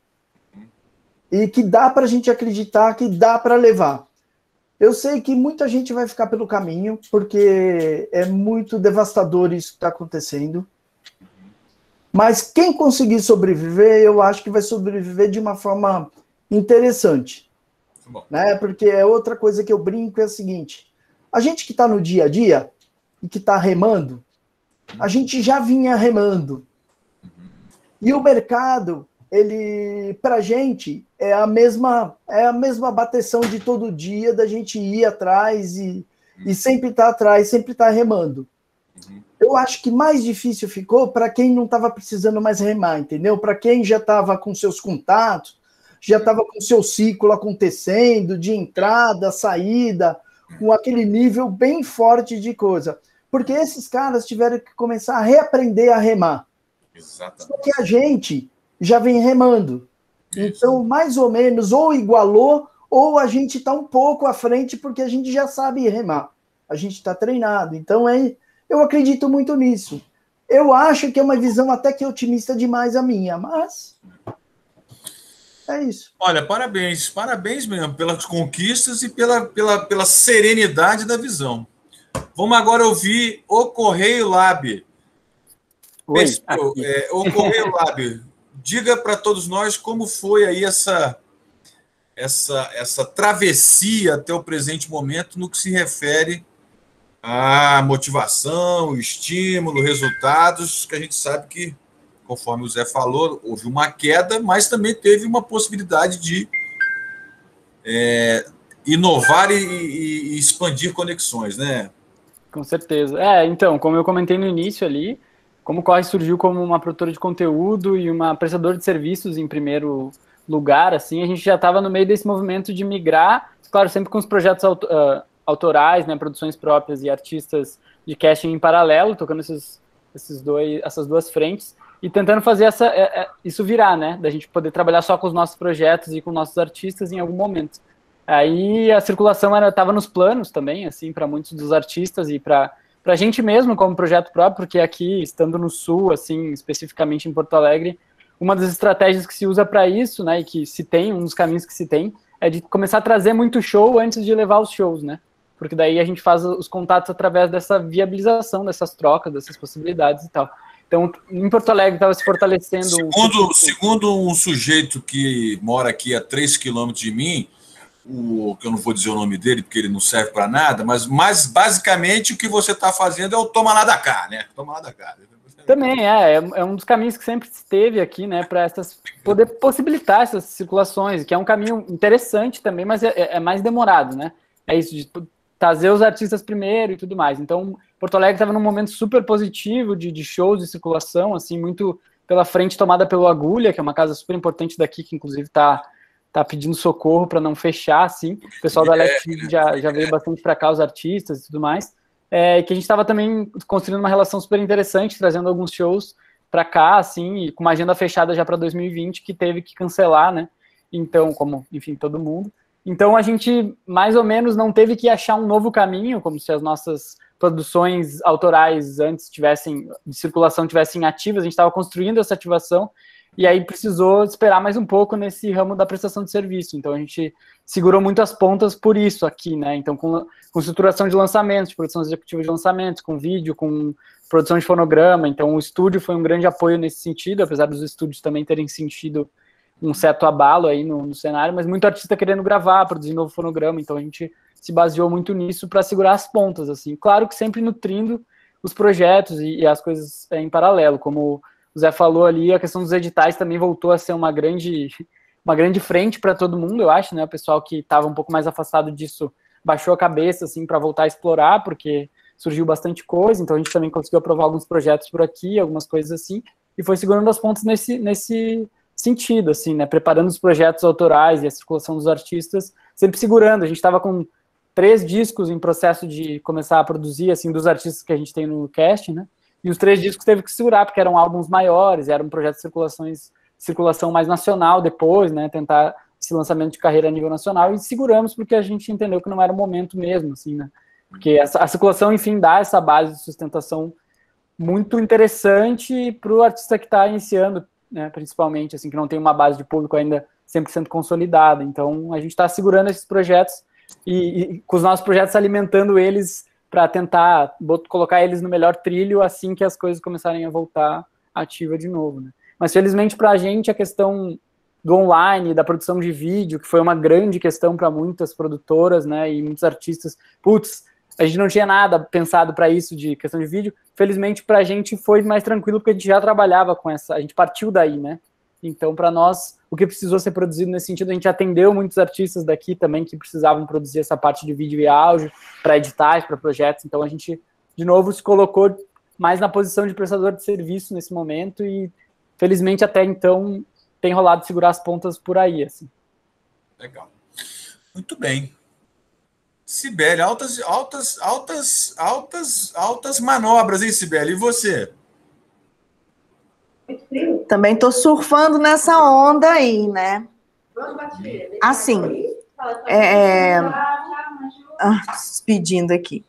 E que dá para a gente acreditar, que dá para levar. Eu sei que muita gente vai ficar pelo caminho, porque é muito devastador isso que está acontecendo. Mas quem conseguir sobreviver, eu acho que vai sobreviver de uma forma interessante. Né? Porque outra coisa que eu brinco é a seguinte, a gente que está no dia a dia e que está remando, a gente já vinha remando. E o mercado, ele, para a gente, é a mesma bateção de todo dia, da gente ir atrás e sempre estar atrás, sempre estar remando. Eu acho que mais difícil ficou para quem não estava precisando mais remar, entendeu? Para quem já estava com seus contatos, já estava com seu ciclo acontecendo, de entrada, saída, com aquele nível bem forte de coisa. Porque esses caras tiveram que começar a reaprender a remar. Exatamente. Só que a gente já vem remando. Então, mais ou menos, ou igualou, ou a gente está um pouco à frente, porque a gente já sabe remar. A gente está treinado. Então, eu acredito muito nisso. Eu acho que é uma visão até que otimista demais a minha, mas é isso. Olha, parabéns mesmo pelas conquistas e pela serenidade da visão. Vamos agora ouvir o Correio Lab. Oi, o Correio Lab, diga para todos nós como foi aí essa travessia até o presente momento no que se refere à motivação, estímulo, resultados, que a gente sabe que, conforme o Zé falou, houve uma queda, mas também teve uma possibilidade de inovar e expandir conexões, né? Com certeza. Então, como eu comentei no início ali, como o Corre surgiu como uma produtora de conteúdo e uma prestadora de serviços em primeiro lugar, assim, a gente já estava no meio desse movimento de migrar, claro, sempre com os projetos autorais, né, produções próprias e artistas de casting em paralelo, tocando essas duas frentes, e tentando fazer isso virar, né, da gente poder trabalhar só com os nossos projetos e com nossos artistas em algum momento. Aí a circulação estava nos planos também, assim, para muitos dos artistas e para a gente mesmo como projeto próprio, porque aqui, estando no Sul, assim, especificamente em Porto Alegre, uma das estratégias que se usa para isso, né, e que se tem, um dos caminhos que se tem, é de começar a trazer muito show antes de levar os shows, né, porque daí a gente faz os contatos através dessa viabilização, dessas trocas, dessas possibilidades e tal. Então, em Porto Alegre estava se fortalecendo... Segundo um sujeito que mora aqui a 3 quilômetros de mim, que eu não vou dizer o nome dele, porque ele não serve para nada, mas basicamente o que você está fazendo é o toma lá da cá, né? Toma lá da cá. Também é um dos caminhos que sempre se teve aqui, né, para poder possibilitar essas circulações, que é um caminho interessante também, mas é mais demorado, né? É isso, de trazer os artistas primeiro e tudo mais. Então, Porto Alegre estava num momento super positivo de shows de circulação, assim, muito pela frente tomada pelo Agulha, que é uma casa super importante daqui, que inclusive está pedindo socorro para não fechar, assim. O pessoal da Alex já veio bastante para cá, os artistas e tudo mais. Que a gente estava também construindo uma relação super interessante, trazendo alguns shows para cá, assim, e com uma agenda fechada já para 2020, que teve que cancelar, né? Então, como, enfim, todo mundo. Então, a gente, mais ou menos, não teve que achar um novo caminho, como se as nossas produções autorais antes de circulação tivessem ativas, a gente estava construindo essa ativação, e aí precisou esperar mais um pouco nesse ramo da prestação de serviço. Então, a gente segurou muito as pontas por isso aqui, né? Então, com estruturação de lançamentos, de produção executiva de lançamentos, com vídeo, com produção de fonograma. Então, o estúdio foi um grande apoio nesse sentido, apesar dos estúdios também terem sentido um certo abalo aí no cenário, mas muito artista querendo gravar, produzir novo fonograma. Então, a gente se baseou muito nisso para segurar as pontas, assim. Claro que sempre nutrindo os projetos e as coisas em paralelo, como o Zé falou ali, a questão dos editais também voltou a ser uma grande frente para todo mundo, eu acho, né? O pessoal que estava um pouco mais afastado disso baixou a cabeça, assim, para voltar a explorar, porque surgiu bastante coisa, então a gente também conseguiu aprovar alguns projetos por aqui, algumas coisas assim, e foi segurando as pontas nesse sentido, assim, né? Preparando os projetos autorais e a circulação dos artistas, sempre segurando. A gente estava com 3 discos em processo de começar a produzir, assim, dos artistas que a gente tem no cast, né? E os 3 discos teve que segurar, porque eram álbuns maiores, era um projeto de circulação mais nacional depois, né, tentar esse lançamento de carreira a nível nacional, e seguramos porque a gente entendeu que não era o momento mesmo, assim, né, porque a circulação, enfim, dá essa base de sustentação muito interessante para o artista que está iniciando, né, principalmente, assim, que não tem uma base de público ainda 100% consolidada. Então, a gente está segurando esses projetos e com os nossos projetos alimentando eles para tentar colocar eles no melhor trilho assim que as coisas começarem a voltar ativa de novo, né? Mas, felizmente, para a gente, a questão do online, da produção de vídeo, que foi uma grande questão para muitas produtoras, né, e muitos artistas, a gente não tinha nada pensado para isso de questão de vídeo. Felizmente, para a gente foi mais tranquilo, porque a gente já trabalhava com a gente partiu daí, né? Então, para nós, o que precisou ser produzido nesse sentido, a gente atendeu muitos artistas daqui também que precisavam produzir essa parte de vídeo e áudio para editais, para projetos. Então, a gente, de novo, se colocou mais na posição de prestador de serviço nesse momento e, felizmente, até então, tem rolado segurar as pontas por aí, assim. Legal. Muito bem. Sibeli, altas manobras, hein, Sibeli? E você? Também estou surfando nessa onda aí, né? Assim, pedindo aqui.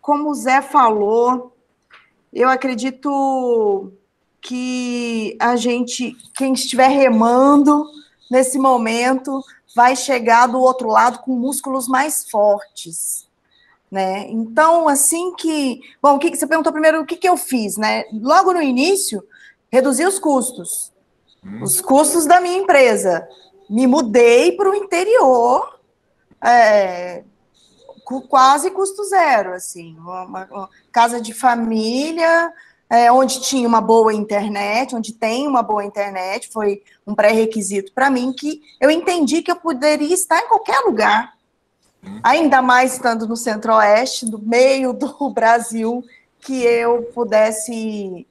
Como o Zé falou, eu acredito que quem estiver remando nesse momento, vai chegar do outro lado com músculos mais fortes, né? Então, assim que... Bom, você perguntou primeiro o que eu fiz, né? Logo no início, reduzi os custos. Os custos da minha empresa. Me mudei para o interior, quase custo zero, assim. Uma casa de família... onde tinha uma boa internet, onde tem uma boa internet, foi um pré-requisito para mim, que eu entendi que eu poderia estar em qualquer lugar, ainda mais estando no Centro-Oeste, no meio do Brasil, que eu pudesse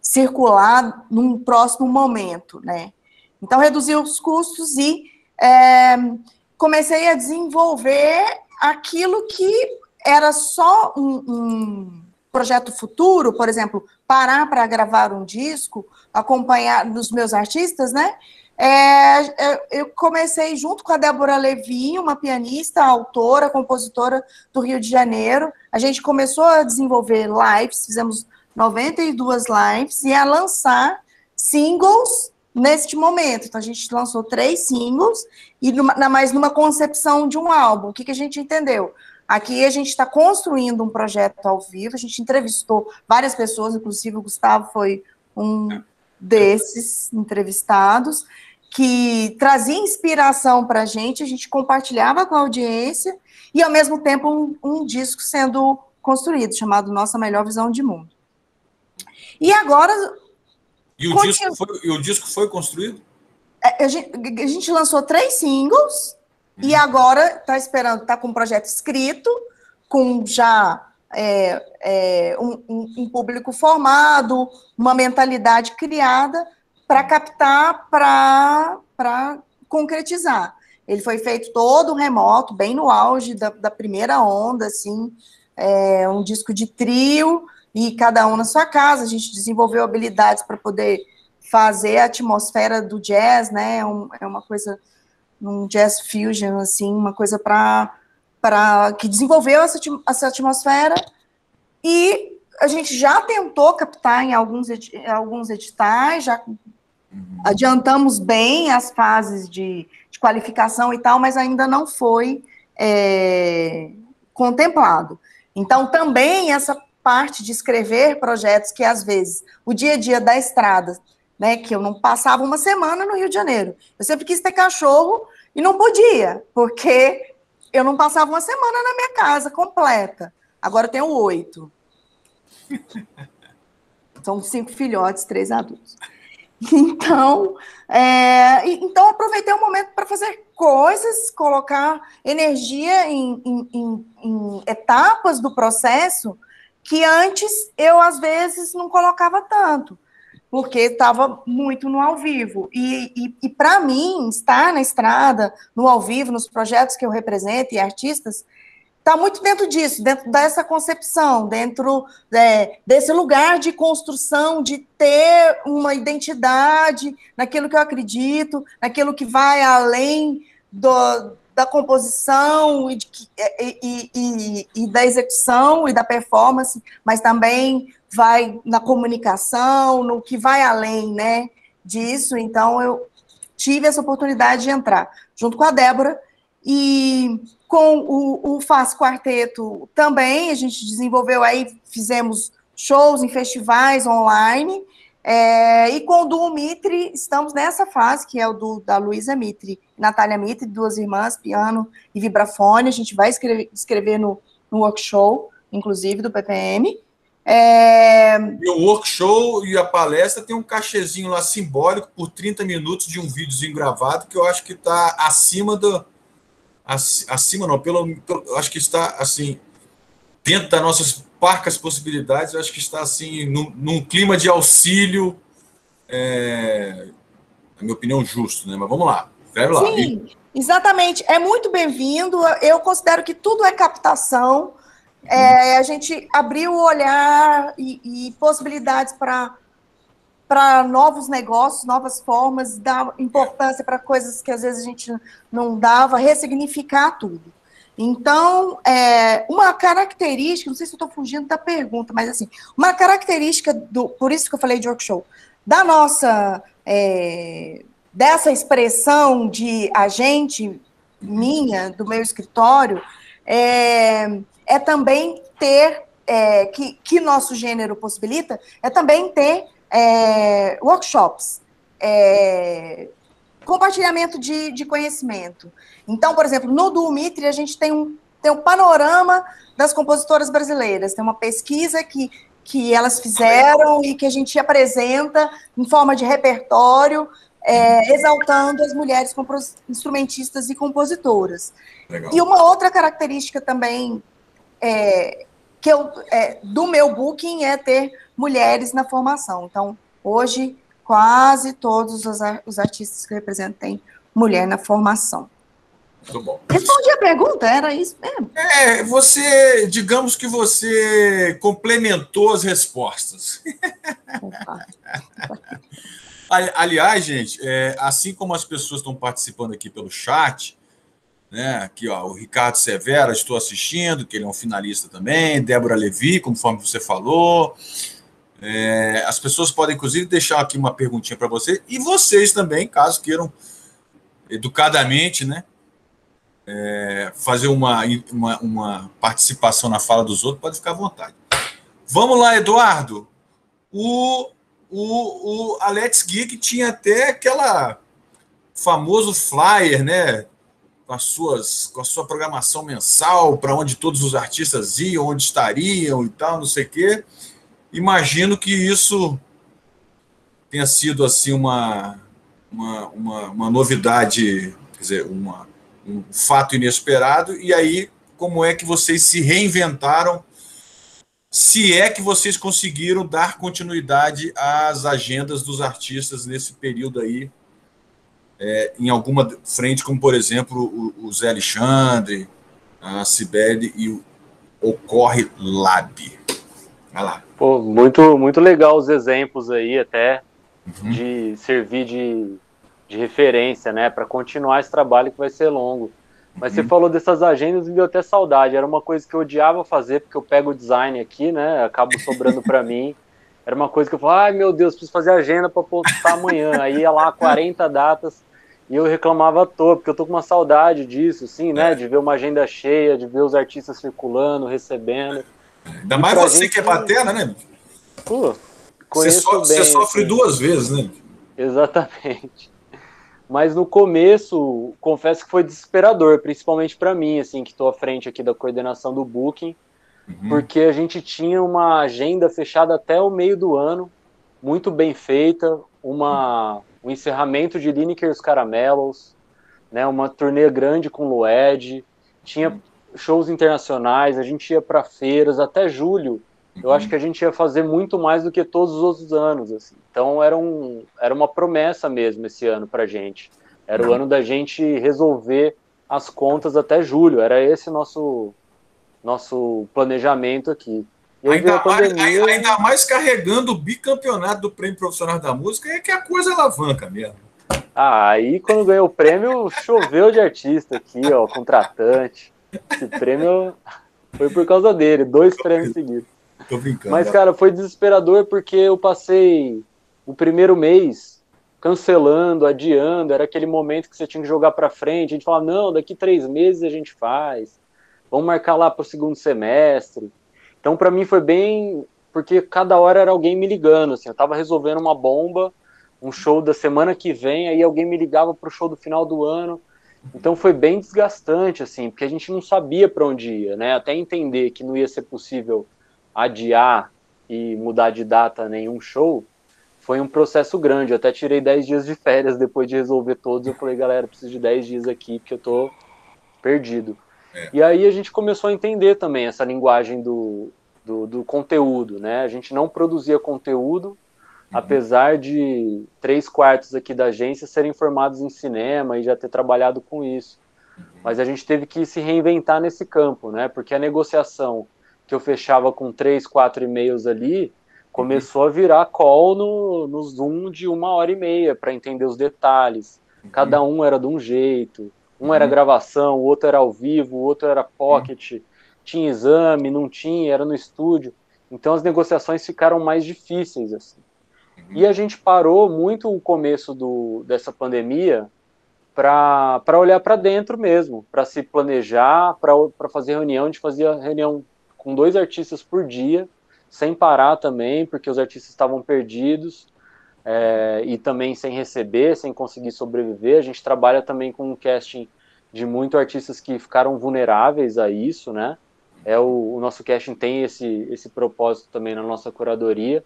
circular num próximo momento, né? Então, reduzi os custos e comecei a desenvolver aquilo que era só um projeto futuro, por exemplo, parar para gravar um disco, acompanhar dos meus artistas, né? Eu comecei junto com a Débora Levi, uma pianista, autora, compositora do Rio de Janeiro. A gente começou a desenvolver lives, fizemos 92 lives, e a lançar singles neste momento. Então, a gente lançou 3 singles, mas numa concepção de um álbum. O que a gente entendeu? Aqui a gente está construindo um projeto ao vivo, a gente entrevistou várias pessoas, inclusive o Gustavo foi um desses entrevistados, que trazia inspiração para a gente compartilhava com a audiência, e ao mesmo tempo um disco sendo construído, chamado Nossa Melhor Visão de Mundo. E agora... E o disco foi construído? A gente lançou 3 singles, e agora está esperando, está com um projeto escrito, com já um público formado, uma mentalidade criada para captar, para concretizar. Ele foi feito todo remoto, bem no auge da primeira onda, assim, um disco de trio, e cada um na sua casa. A gente desenvolveu habilidades para poder fazer a atmosfera do jazz, né? É uma coisa, um jazz fusion, assim, uma coisa que desenvolveu essa atmosfera, e a gente já tentou captar em alguns editais, já adiantamos bem as fases de qualificação e tal, mas ainda não foi contemplado. Então, também essa parte de escrever projetos que, às vezes, o dia a dia da estrada, né, que eu não passava uma semana no Rio de Janeiro. Eu sempre quis ter cachorro e não podia, porque eu não passava uma semana na minha casa completa. Agora eu tenho 8. São 5 filhotes, 3 adultos. Então, aproveitei o momento para fazer coisas, colocar energia em etapas do processo que antes eu, às vezes, não colocava tanto, porque estava muito no ao vivo. E para mim, estar na estrada, no ao vivo, nos projetos que eu represento e artistas, está muito dentro disso, dentro dessa concepção, dentro desse lugar de construção, de ter uma identidade naquilo que eu acredito, naquilo que vai além da composição e da execução e da performance, mas também vai na comunicação, no que vai além, né, disso. Então, eu tive essa oportunidade de entrar junto com a Débora, e com o Faz Quarteto também, a gente desenvolveu aí, fizemos shows em festivais online, e com o Duo Mitre, estamos nessa fase, que é o da Luísa Mitre, Natália Mitre, 2 irmãs, piano e vibrafone. A gente vai escrever no workshop, inclusive, do PPM. E o workshop e a palestra tem um cachezinho lá simbólico por 30 minutos de um videozinho gravado, que eu acho que está acima do... Acima não, acho que está, assim, dentro das nossas parcas possibilidades, eu acho que está, assim, num clima de auxílio, na minha opinião, justo, né? Mas vamos lá, escreve lá. Sim, exatamente, é muito bem-vindo. Eu considero que tudo é captação, a gente abriu o olhar e possibilidades para novos negócios, novas formas, dar importância para coisas que às vezes a gente não dava, ressignificar tudo. Então, uma característica, não sei se eu estou fugindo da pergunta, mas assim, uma característica, por isso que eu falei de workshop, da nossa, dessa expressão de agente minha, do meu escritório, é também ter, que nosso gênero possibilita, é também ter workshops, compartilhamento de conhecimento. Então, por exemplo, no Duo Mitre, a gente tem um panorama das compositoras brasileiras, tem uma pesquisa que elas fizeram e que a gente apresenta em forma de repertório exaltando as mulheres instrumentistas e compositoras. Legal. E uma outra característica também do meu booking é ter mulheres na formação. Então, hoje, quase todos os artistas que eu represento têm mulher na formação. Muito bom. Respondi a pergunta, era isso mesmo? Digamos que você complementou as respostas. Opa. Aliás, gente, assim como as pessoas estão participando aqui pelo chat, né? Aqui, ó, o Ricardo Severa, estou assistindo, que ele é um finalista também, Débora Levi, conforme você falou. As pessoas podem, inclusive, deixar aqui uma perguntinha para você, e vocês também, caso queiram, educadamente, né? Fazer uma participação na fala dos outros, pode ficar à vontade. Vamos lá, Eduardo. A Let's Geek tinha até aquela famoso flyer, né? Com a sua programação mensal, para onde todos os artistas iam, onde estariam e tal, não sei o quê. Imagino que isso tenha sido assim uma novidade, quer dizer, um fato inesperado. E aí, como é que vocês se reinventaram? Se é que vocês conseguiram dar continuidade às agendas dos artistas nesse período aí, em alguma frente, como, por exemplo, o Zé Alexandre, a Cibele e o Ocorre Lab. Vai lá. Pô, muito, muito legal os exemplos aí, até de servir de referência, né, para continuar esse trabalho que vai ser longo. Mas você falou dessas agendas e me deu até saudade. Era uma coisa que eu odiava fazer, porque eu pego o design aqui, né? Acabo sobrando para mim. Era uma coisa que eu falava, ai meu Deus, preciso fazer agenda para postar amanhã. Aí ia lá 40 datas e eu reclamava à toa, porque eu tô com uma saudade disso, assim, né? De ver uma agenda cheia, de ver os artistas circulando, recebendo. Ainda mais você que é batera, né? Pô, conheço bem. Você sofre assim. 2 vezes, né? Exatamente. Mas no começo, confesso que foi desesperador, principalmente para mim, assim, que estou à frente aqui da coordenação do Booking, porque a gente tinha uma agenda fechada até o meio do ano, muito bem feita, um encerramento de Lineker e os Caramelos, né, uma turnê grande com Lued, tinha shows internacionais, a gente ia para feiras, até julho, eu acho que a gente ia fazer muito mais do que todos os outros anos, assim. Então era uma promessa mesmo esse ano pra gente. Era o ano da gente resolver as contas até julho. Era esse nosso planejamento aqui. E aí ainda mais carregando o bicampeonato do Prêmio Profissional da Música, é que a coisa alavanca mesmo. Aí quando ganhou o prêmio, choveu de artista aqui, ó, contratante. Esse prêmio foi por causa dele, 2 prêmios seguidos. Tô brincando. Mas, cara, foi desesperador porque eu passei o primeiro mês cancelando, adiando, era aquele momento que você tinha que jogar pra frente, a gente falava, não, daqui 3 meses a gente faz, vamos marcar lá pro segundo semestre. Então, pra mim foi bem, porque cada hora era alguém me ligando, assim, eu tava resolvendo uma bomba, um show da semana que vem, aí alguém me ligava pro show do final do ano, então foi bem desgastante, assim, porque a gente não sabia pra onde ia, né, até entender que não ia ser possível adiar e mudar de data nenhum show, foi um processo grande. Eu até tirei 10 dias de férias depois de resolver todos. Eu falei, galera, preciso de 10 dias aqui, porque eu tô perdido. E aí a gente começou a entender também essa linguagem do conteúdo, né? A gente não produzia conteúdo, apesar de 3/4 aqui da agência serem formados em cinema e já ter trabalhado com isso. Mas a gente teve que se reinventar nesse campo, né? Porque a negociação que eu fechava com 3, 4 e-mails ali, começou a virar call no Zoom de 1h30 para entender os detalhes. Cada um era de um jeito, um era gravação, o outro era ao vivo, o outro era pocket, tinha exame, não tinha, era no estúdio. Então as negociações ficaram mais difíceis, assim. E a gente parou muito o começo dessa pandemia para olhar para dentro mesmo, para se planejar, para fazer reunião. A gente fazia reunião com 2 artistas por dia, sem parar também, porque os artistas estavam perdidos, e também sem receber, sem conseguir sobreviver. A gente trabalha também com um casting de muitos artistas que ficaram vulneráveis a isso, né? O nosso casting tem esse propósito também na nossa curadoria.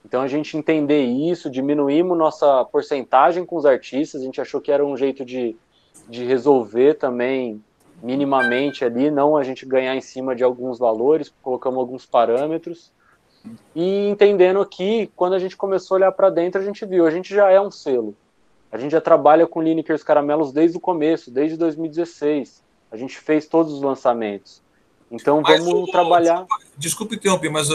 Então a gente entender isso, diminuímos nossa porcentagem com os artistas, a gente achou que era um jeito de resolver também minimamente ali, não a gente ganhar em cima de alguns valores, colocamos alguns parâmetros, e entendendo que quando a gente começou a olhar para dentro, a gente viu, a gente já é um selo, a gente já trabalha com Lineker Caramelos desde o começo, desde 2016, a gente fez todos os lançamentos, então vamos trabalhar... Desculpe interromper, mas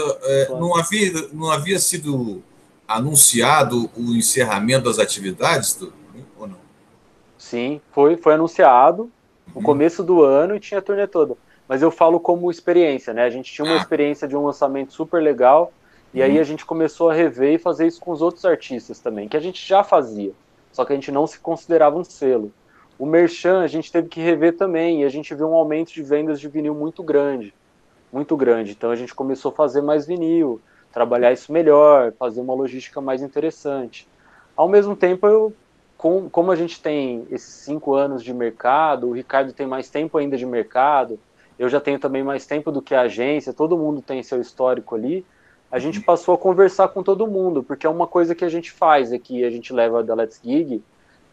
não havia sido anunciado o encerramento das atividades, ou não? Sim, foi anunciado no começo do ano e tinha a turnê toda. Mas eu falo como experiência, né? A gente tinha uma experiência de um lançamento super legal e aí a gente começou a rever e fazer isso com os outros artistas também, que a gente já fazia, só que a gente não se considerava um selo. O Merchan a gente teve que rever também e a gente viu um aumento de vendas de vinil muito grande. Muito grande. Então a gente começou a fazer mais vinil, trabalhar isso melhor, fazer uma logística mais interessante. Ao mesmo tempo, como a gente tem esses 5 anos de mercado, o Ricardo tem mais tempo ainda de mercado, eu já tenho também mais tempo do que a agência, todo mundo tem seu histórico ali, a gente passou a conversar com todo mundo, porque é uma coisa que a gente faz aqui, a gente leva da Let's Gig,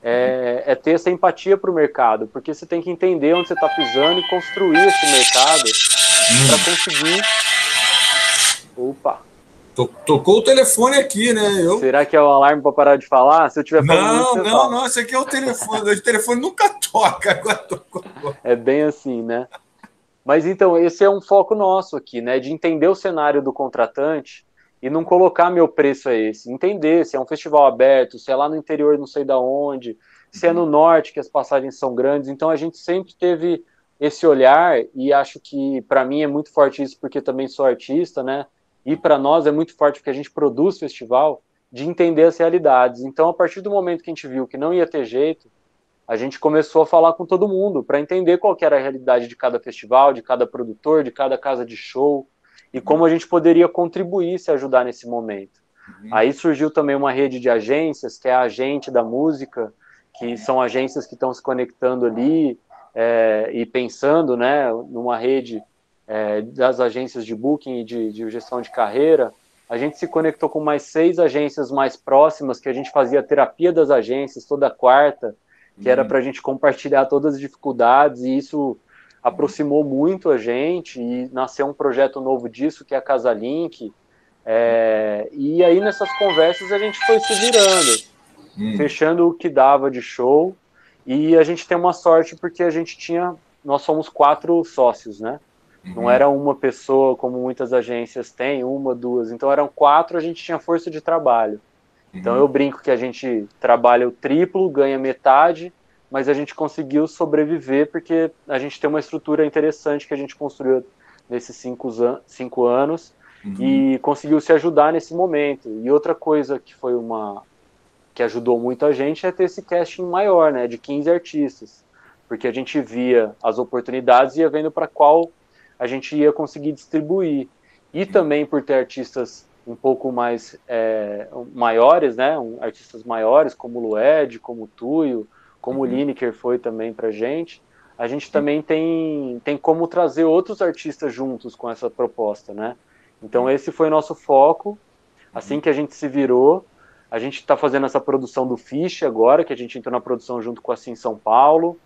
é ter essa empatia para o mercado, porque você tem que entender onde você está pisando e construir esse mercado para conseguir... Opa! Tocou o telefone aqui, né? Será que é o alarme para parar de falar? Se eu tiver falando não, esse aqui é o telefone. O telefone nunca toca, agora tocou. É bem assim, né? Mas então, esse é um foco nosso aqui, né? De entender o cenário do contratante e não colocar meu preço a esse. Entender se é um festival aberto, se é lá no interior não sei da onde, se é no norte que as passagens são grandes. Então a gente sempre teve esse olhar e acho que para mim é muito forte isso porque também sou artista, né? E para nós é muito forte porque a gente produz festival, de entender as realidades. Então, a partir do momento que a gente viu que não ia ter jeito, a gente começou a falar com todo mundo para entender qual que era a realidade de cada festival, de cada produtor, de cada casa de show, e como a gente poderia contribuir, se ajudar nesse momento. Aí surgiu também uma rede de agências, que é a Agente da Música, que são agências que estão se conectando ali e pensando, né, numa rede das agências de booking e de gestão de carreira. A gente se conectou com mais 6 agências mais próximas, que a gente fazia terapia das agências toda quarta, que era para a gente compartilhar todas as dificuldades, e isso aproximou muito a gente, e nasceu um projeto novo disso, que é a Casa Link, e aí nessas conversas a gente foi se virando, fechando o que dava de show, e a gente tem uma sorte porque nós somos 4 sócios, né? Não era uma pessoa, como muitas agências têm, 1, 2. Então eram 4, a gente tinha força de trabalho. Então eu brinco que a gente trabalha o triplo, ganha metade, mas a gente conseguiu sobreviver porque a gente tem uma estrutura interessante que a gente construiu nesses 5 anos e conseguiu se ajudar nesse momento. E outra coisa que foi que ajudou muito a gente é ter esse casting maior, né, de 15 artistas, porque a gente via as oportunidades e ia vendo para qual a gente ia conseguir distribuir. E também por ter artistas um pouco mais maiores, né, artistas maiores, como o Lued, como o Tuyo, como o Lineker foi também pra gente, a gente também tem como trazer outros artistas juntos com essa proposta, né? Então esse foi nosso foco. Assim que a gente se virou, a gente está fazendo essa produção do Fish agora, que a gente entrou na produção junto com a Sim São Paulo.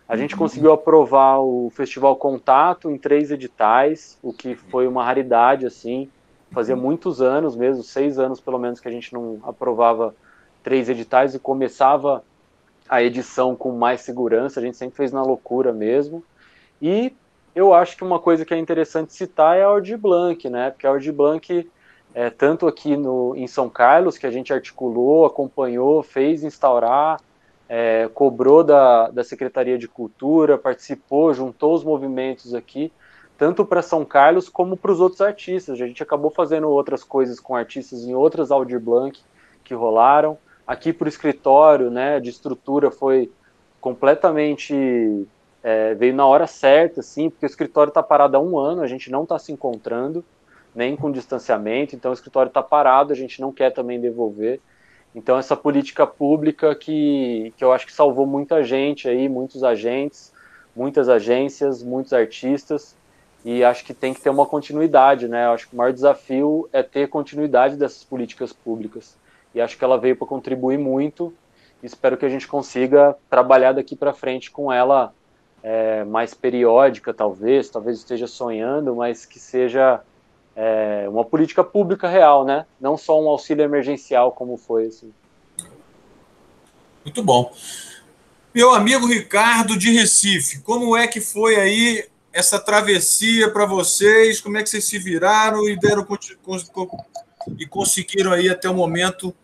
A gente conseguiu aprovar o Festival Contato em 3 editais, o que foi uma raridade, assim. Fazia muitos anos mesmo, 6 anos pelo menos, que a gente não aprovava 3 editais e começava a edição com mais segurança. A gente sempre fez na loucura mesmo. E eu acho que uma coisa que é interessante citar é a Aldir Blanc, né? Porque a Aldir Blanc, tanto aqui em São Carlos, que a gente articulou, acompanhou, fez instaurar, cobrou da Secretaria de Cultura, participou, juntou os movimentos aqui, tanto para São Carlos como para os outros artistas. A gente acabou fazendo outras coisas com artistas em outras Aldir Blanc que rolaram. Aqui para o escritório, né, de estrutura foi completamente... veio na hora certa, assim, porque o escritório está parado há 1 ano, a gente não está se encontrando, nem com distanciamento, então o escritório está parado, a gente não quer também devolver. Então essa política pública que eu acho que salvou muita gente aí, muitos agentes, muitas agências, muitos artistas, e acho que tem que ter uma continuidade, né? Acho que o maior desafio é ter continuidade dessas políticas públicas, e acho que ela veio para contribuir muito, e espero que a gente consiga trabalhar daqui para frente com ela mais periódica, talvez esteja sonhando, mas que seja uma política pública real, né? Não só um auxílio emergencial como foi assim. Muito bom. Meu amigo Ricardo de Recife, como é que foi aí essa travessia para vocês? Como é que vocês se viraram e conseguiram aí até o momento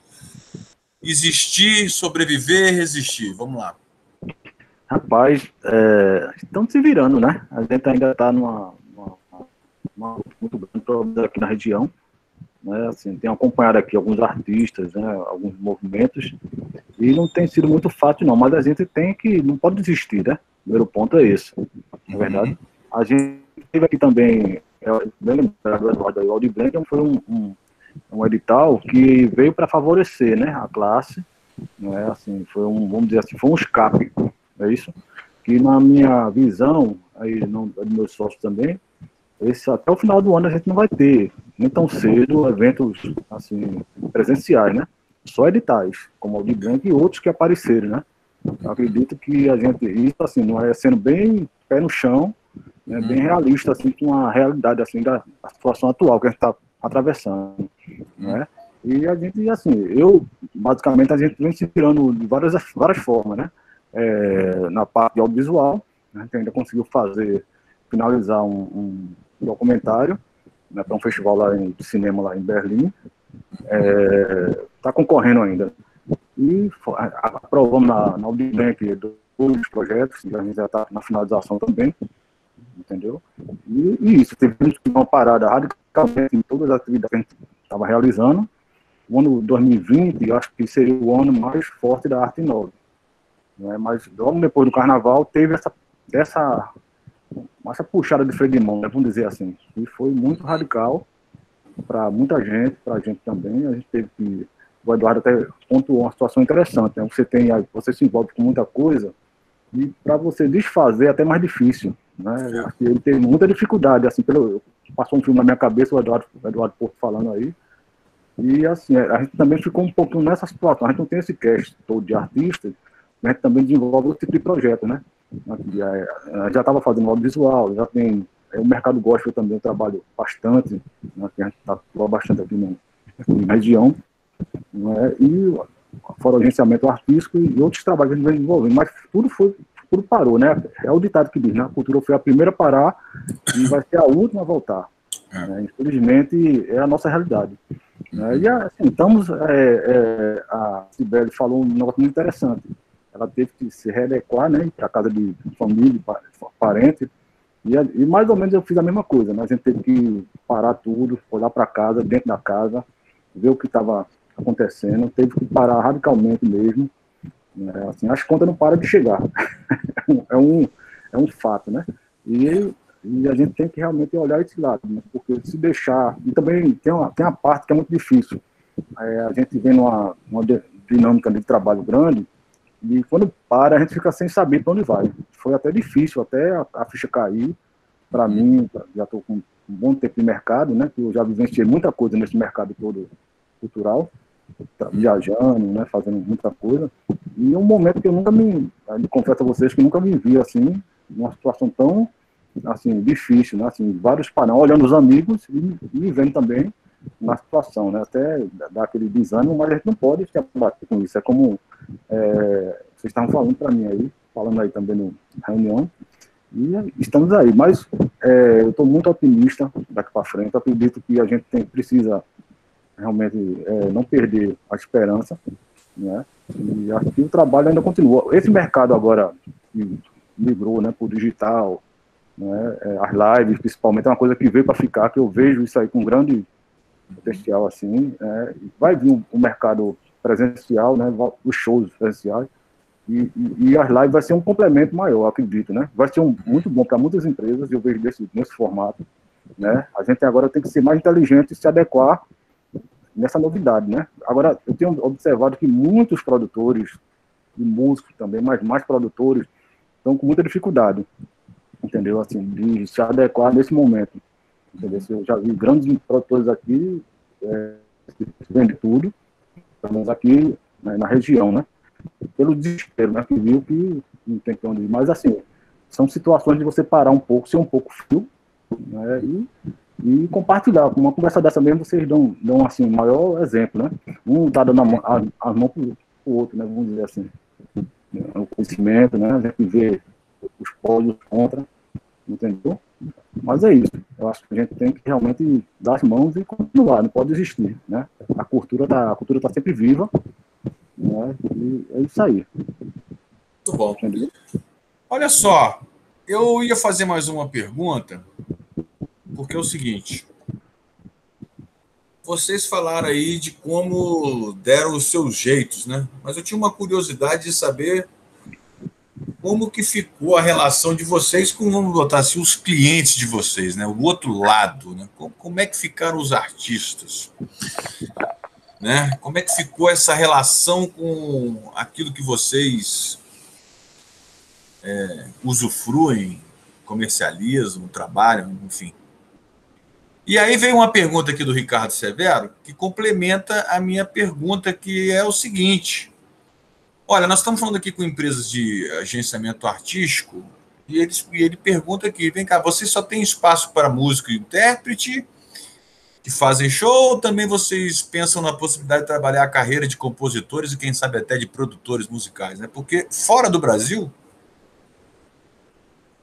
existir, sobreviver, resistir? Vamos lá. Rapaz, estamos se virando, né? A gente ainda está numa muito grande aqui na região, né? Assim, tem acompanhado aqui alguns artistas, né? Alguns movimentos, e não tem sido muito fácil não, mas a gente não pode desistir, né? O primeiro ponto é esse, na verdade. A gente teve aqui também, bem lembrado, o Aldir Blanc foi um edital que veio para favorecer, né, a classe, né? Assim, vamos dizer assim, foi um escape, é isso? Que na minha visão, aí dos meus sócios também, até o final do ano a gente não vai ter, nem tão cedo, eventos assim, presenciais, né? Só editais, como o Aldir Blanc e outros que apareceram, né? Eu acredito que isso assim, não é sendo bem pé no chão, né, bem realista, assim, com a realidade assim, da situação atual que a gente está atravessando, né? E a gente, assim, basicamente, a gente vem se virando de várias formas, né? Na parte audiovisual, né, a gente ainda conseguiu finalizar um documentário, né, para um festival de cinema lá em Berlim. Está concorrendo ainda. E aprovamos na Audibank dos projetos, e a gente já está na finalização também, entendeu? E isso, tivemos uma parada radicalmente em todas as atividades que a gente estava realizando. O ano 2020, eu acho que seria o ano mais forte da Arte Nova, né? Mas logo depois do Carnaval teve essa puxada de freio de mão, né, vamos dizer assim, e foi muito radical para muita gente, para a gente também. A gente teve que, o Eduardo até pontuou uma situação interessante, né? Você se envolve com muita coisa e para você desfazer é até mais difícil, né? Ele teve muita dificuldade, assim, passou um filme na minha cabeça, o Eduardo Porto falando aí, e assim, a gente também ficou um pouquinho nessa situação. A gente não tem esse cast todo de artistas, a gente também desenvolve outro tipo de projeto, né? Já estava fazendo audiovisual, já tem o mercado gospel também, eu trabalho bastante, né? A gente atua bastante aqui na região, né? E fora o agenciamento artístico e outros trabalhos que a gente vem desenvolvendo, mas tudo parou, né? É o ditado que diz, né? A cultura foi a primeira a parar e vai ser a última a voltar. Né? Infelizmente, é a nossa realidade. Né? E assim, a Cibele falou um negócio muito interessante. Ela teve que se readequar, né, para casa de família, parente, e mais ou menos eu fiz a mesma coisa, né? A gente teve que parar tudo, olhar para casa, dentro da casa, ver o que estava acontecendo, teve que parar radicalmente mesmo, né? Assim, as contas não param de chegar, é um fato, né? E a gente tem que realmente olhar esse lado, né? Porque se deixar, e também tem uma parte que é muito difícil, a gente vem numa dinâmica de trabalho grande, e quando para, a gente fica sem saber para onde vai. Foi até difícil, até a ficha cair. Para mim, já estou com um bom tempo de mercado, né? Que eu já vivenciei muita coisa nesse mercado todo cultural, viajando, né? Fazendo muita coisa. E um momento que eu confesso a vocês que nunca me vi assim, numa situação tão assim, difícil, né? Assim, vários parão, olhando os amigos e me vendo também na situação, né? Até dar aquele desânimo, mas a gente não pode se abater com isso. É como vocês estavam falando aí também na reunião, e estamos aí. Mas eu estou muito otimista daqui para frente. Eu acredito que a gente precisa realmente não perder a esperança, né? E acho que o trabalho ainda continua. Esse mercado agora que migrou, né, para o digital, né, as lives, principalmente, é uma coisa que veio para ficar, que eu vejo isso aí com grande potencial, assim, vai vir um mercado presencial, né, os shows presenciais, e as lives vai ser um complemento maior, acredito, né, vai ser muito bom para muitas empresas, eu vejo nesse formato, né, a gente agora tem que ser mais inteligente e se adequar nessa novidade, né. Agora, eu tenho observado que muitos produtores, e músicos também, mas mais produtores, estão com muita dificuldade, entendeu? Assim, de se adequar nesse momento. Entendeu? Eu já vi grandes produtores aqui, que vendem tudo, pelo menos aqui, né, na região, né? Pelo desespero, né? Que viu que não tem pra onde ir. Mas, assim, são situações de você parar um pouco, ser um pouco frio, né? E compartilhar. Com uma conversa dessa mesmo, vocês dão assim, o maior exemplo, né? Um tá dando as mãos pro outro, né? Vamos dizer assim. O conhecimento, né? A gente vê os pós e os contra, entendeu? Mas é isso. Eu acho que a gente tem que realmente dar as mãos e continuar, não pode desistir, né? A cultura tá sempre viva, né? E é isso aí. Muito bom. Entendeu? Olha só, eu ia fazer mais uma pergunta, porque é o seguinte: vocês falaram aí de como deram os seus jeitos, né? Mas eu tinha uma curiosidade de saber como que ficou a relação de vocês com, vamos botar assim, os clientes de vocês, né? O outro lado, né? Como é que ficaram os artistas, né? Como é que ficou essa relação com aquilo que vocês usufruem, comercializam, trabalham, enfim. E aí veio uma pergunta aqui do Ricardo Severo que complementa a minha pergunta, que é o seguinte: olha, nós estamos falando aqui com empresas de agenciamento artístico e ele pergunta aqui, vem cá, vocês só têm espaço para músico e intérprete que fazem show, ou também vocês pensam na possibilidade de trabalhar a carreira de compositores e quem sabe até de produtores musicais, né? Porque fora do Brasil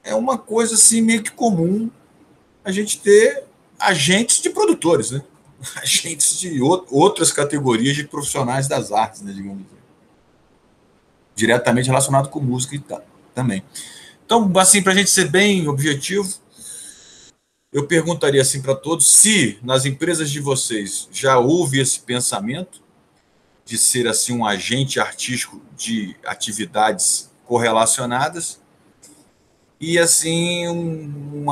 é uma coisa assim meio que comum a gente ter agentes de produtores, né? Agentes de outras categorias de profissionais das artes, né, digamos assim. Diretamente relacionado com música e também. Então, assim, para a gente ser bem objetivo, eu perguntaria assim para todos se nas empresas de vocês já houve esse pensamento de ser assim um agente artístico de atividades correlacionadas e assim um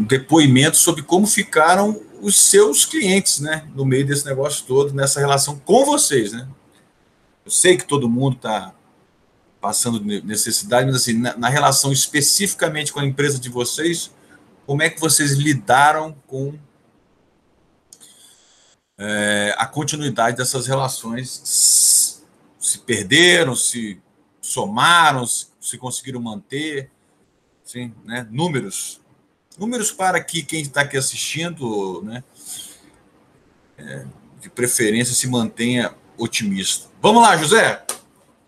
depoimento sobre como ficaram os seus clientes, né, no meio desse negócio todo, nessa relação com vocês, né? Eu sei que todo mundo está passando necessidade, mas assim, na relação especificamente com a empresa de vocês, como é que vocês lidaram com a continuidade dessas relações? Se perderam, se somaram, se conseguiram manter? Sim, né? Números para que quem está aqui assistindo, né, de preferência se mantenha otimista. Vamos lá, José,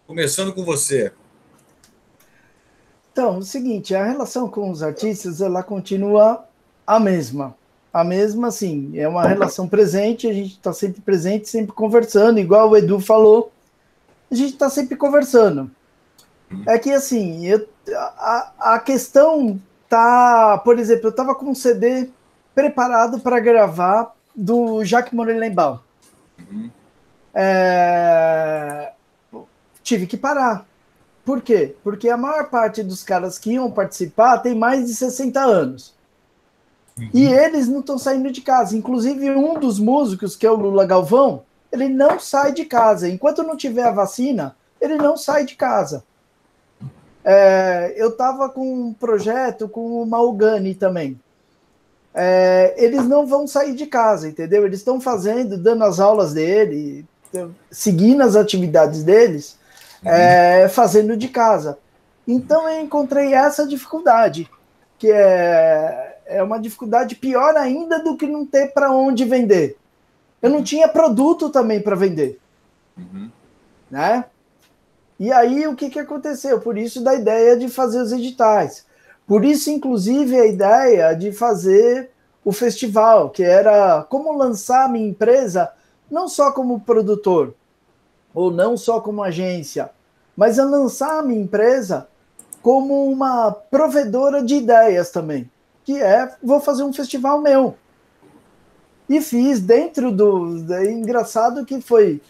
começando com você. Então, é o seguinte, a relação com os artistas, ela continua a mesma, assim, é uma relação presente, a gente está sempre presente, sempre conversando, igual o Edu falou, a gente está sempre conversando. É que, assim, a questão tá... Por exemplo, eu estava com um CD preparado para gravar do Jacques Morelenbaum. Tive que parar. Por quê? Porque a maior parte dos caras que iam participar tem mais de 60 anos. E eles não estão saindo de casa. Inclusive, um dos músicos, que é o Lula Galvão, ele não sai de casa. Enquanto não tiver a vacina, ele não sai de casa. Eu estava com um projeto com o Malgani também. Eles não vão sair de casa, entendeu? Eles estão dando as aulas dele, seguindo as atividades deles, fazendo de casa. Então eu encontrei essa dificuldade, que é uma dificuldade pior ainda do que não ter para onde vender. Eu não tinha produto também para vender. Né? E aí, o que aconteceu? Por isso da ideia de fazer os editais. Por isso, inclusive, a ideia de fazer o festival, que era como lançar a minha empresa, não só como produtor, ou não só como agência, mas a lançar a minha empresa como uma provedora de ideias também, que vou fazer um festival meu. E fiz dentro engraçado que foi...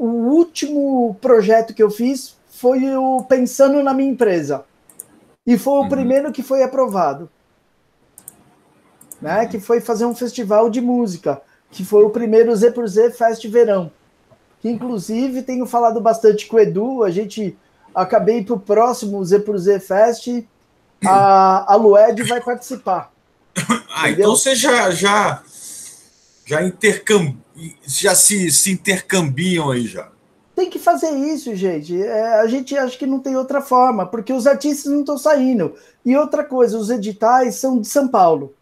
O último projeto que eu fiz foi o Pensando na Minha Empresa. E foi o primeiro que foi aprovado. Né? Que foi fazer um festival de música. Que foi o primeiro Z por Z Fest Verão. Que, inclusive, tenho falado bastante com o Edu. A gente acabei para o próximo Z por Z Fest, a Lued vai participar. Então você já se intercambiam aí já. Tem que fazer isso, gente. A gente acha que não tem outra forma, porque os artistas não estão saindo. E outra coisa, os editais são de São Paulo.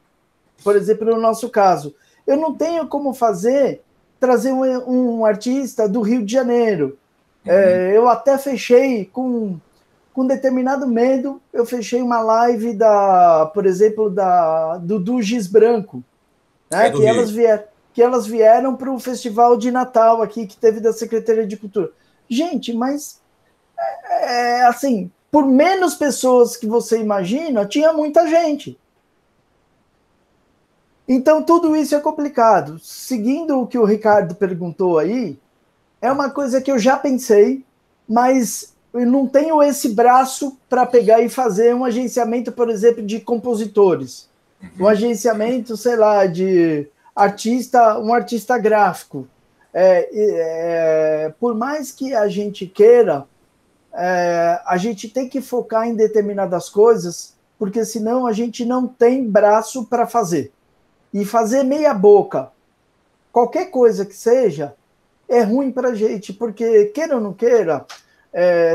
Por exemplo, no nosso caso. Eu não tenho como trazer um artista do Rio de Janeiro. Eu até fechei com determinado medo, eu fechei uma live por exemplo, do Giz Branco, né? Que elas vieram para o festival de Natal aqui, que teve da Secretaria de Cultura. Gente, mas assim, por menos pessoas que você imagina, tinha muita gente. Então, tudo isso é complicado. Seguindo o que o Ricardo perguntou aí, é uma coisa que eu já pensei, mas eu não tenho esse braço para pegar e fazer um agenciamento, por exemplo, de compositores. Um agenciamento, sei lá, de um artista gráfico. Por mais que a gente queira, a gente tem que focar em determinadas coisas, porque senão a gente não tem braço para fazer. E fazer meia boca, qualquer coisa que seja, é ruim para a gente, porque, queira ou não queira,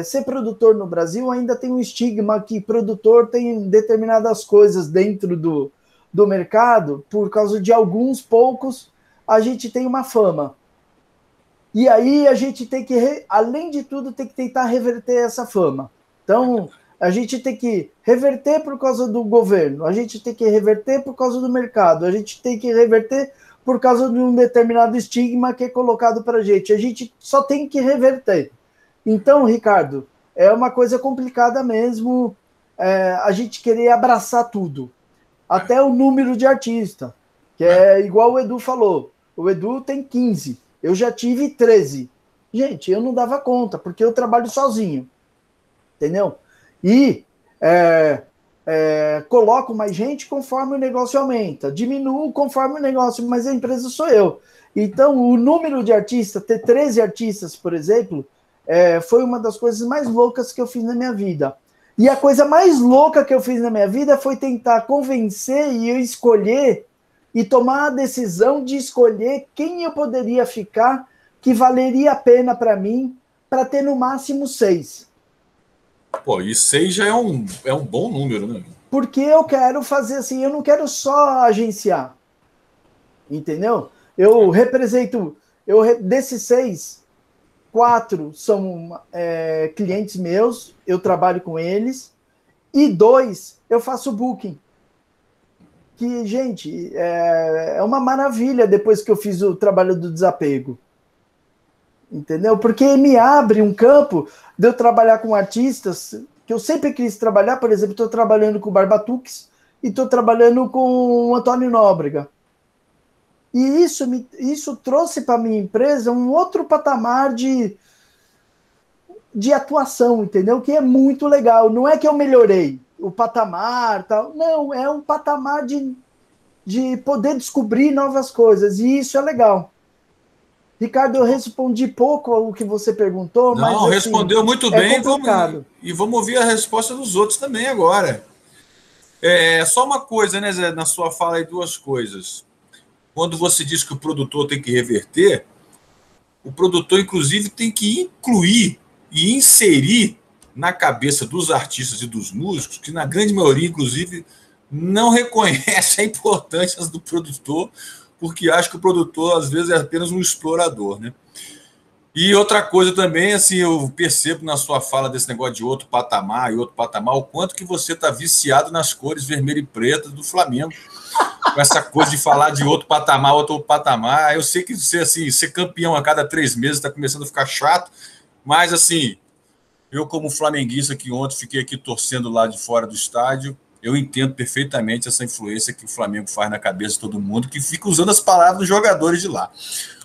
ser produtor no Brasil ainda tem um estigma que produtor tem determinadas coisas dentro do mercado, por causa de alguns poucos, a gente tem uma fama. E aí a gente tem que, além de tudo, tem que tentar reverter essa fama. Então, a gente tem que reverter por causa do governo, a gente tem que reverter por causa do mercado, a gente tem que reverter por causa de um determinado estigma que é colocado para a gente só tem que reverter. Então, Ricardo, é uma coisa complicada mesmo a gente querer abraçar tudo, até o número de artista, que é igual o Edu falou, o Edu tem 15, eu já tive 13. Gente, eu não dava conta, porque eu trabalho sozinho, entendeu? E coloco mais gente conforme o negócio aumenta, diminuo conforme o negócio, mas a empresa sou eu. Então, o número de artistas, ter 13 artistas, por exemplo, foi uma das coisas mais loucas que eu fiz na minha vida. E a coisa mais louca que eu fiz na minha vida foi tentar convencer e eu escolher e tomar a decisão de escolher quem eu poderia ficar que valeria a pena para mim, para ter no máximo 6. Pô, e 6 já é um bom número, né? Porque eu quero fazer assim, eu não quero só agenciar. Entendeu? Eu represento, desses 6, 4 são clientes meus, eu trabalho com eles, e 2 eu faço booking. Que, gente, é uma maravilha depois que eu fiz o trabalho do desapego. Entendeu? Porque me abre um campo de eu trabalhar com artistas que eu sempre quis trabalhar. Por exemplo, estou trabalhando com o Barbatux e estou trabalhando com o Antônio Nóbrega. E isso trouxe para a minha empresa um outro patamar de atuação, entendeu? Que é muito legal. Não é que eu melhorei o patamar, tal. Não, é um patamar de poder descobrir novas coisas. E isso é legal. Ricardo, eu respondi pouco ao que você perguntou, mas não, respondeu muito bem. Vamos ouvir a resposta dos outros também agora. Só uma coisa, né, Zé? Na sua fala aí, 2 coisas. Quando você diz que o produtor tem que reverter, o produtor, inclusive, tem que incluir e inserir na cabeça dos artistas e dos músicos, que na grande maioria, inclusive, não reconhece a importância do produtor, porque acha que o produtor, às vezes, é apenas um explorador, né? E outra coisa também, assim, eu percebo na sua fala desse negócio de outro patamar, o quanto que você está viciado nas cores vermelho e preta do Flamengo. Com essa coisa de falar de outro patamar. Eu sei que ser campeão a cada 3 meses está começando a ficar chato, mas, assim, eu, como flamenguista, que ontem fiquei aqui torcendo lá de fora do estádio, eu entendo perfeitamente essa influência que o Flamengo faz na cabeça de todo mundo, que fica usando as palavras dos jogadores de lá.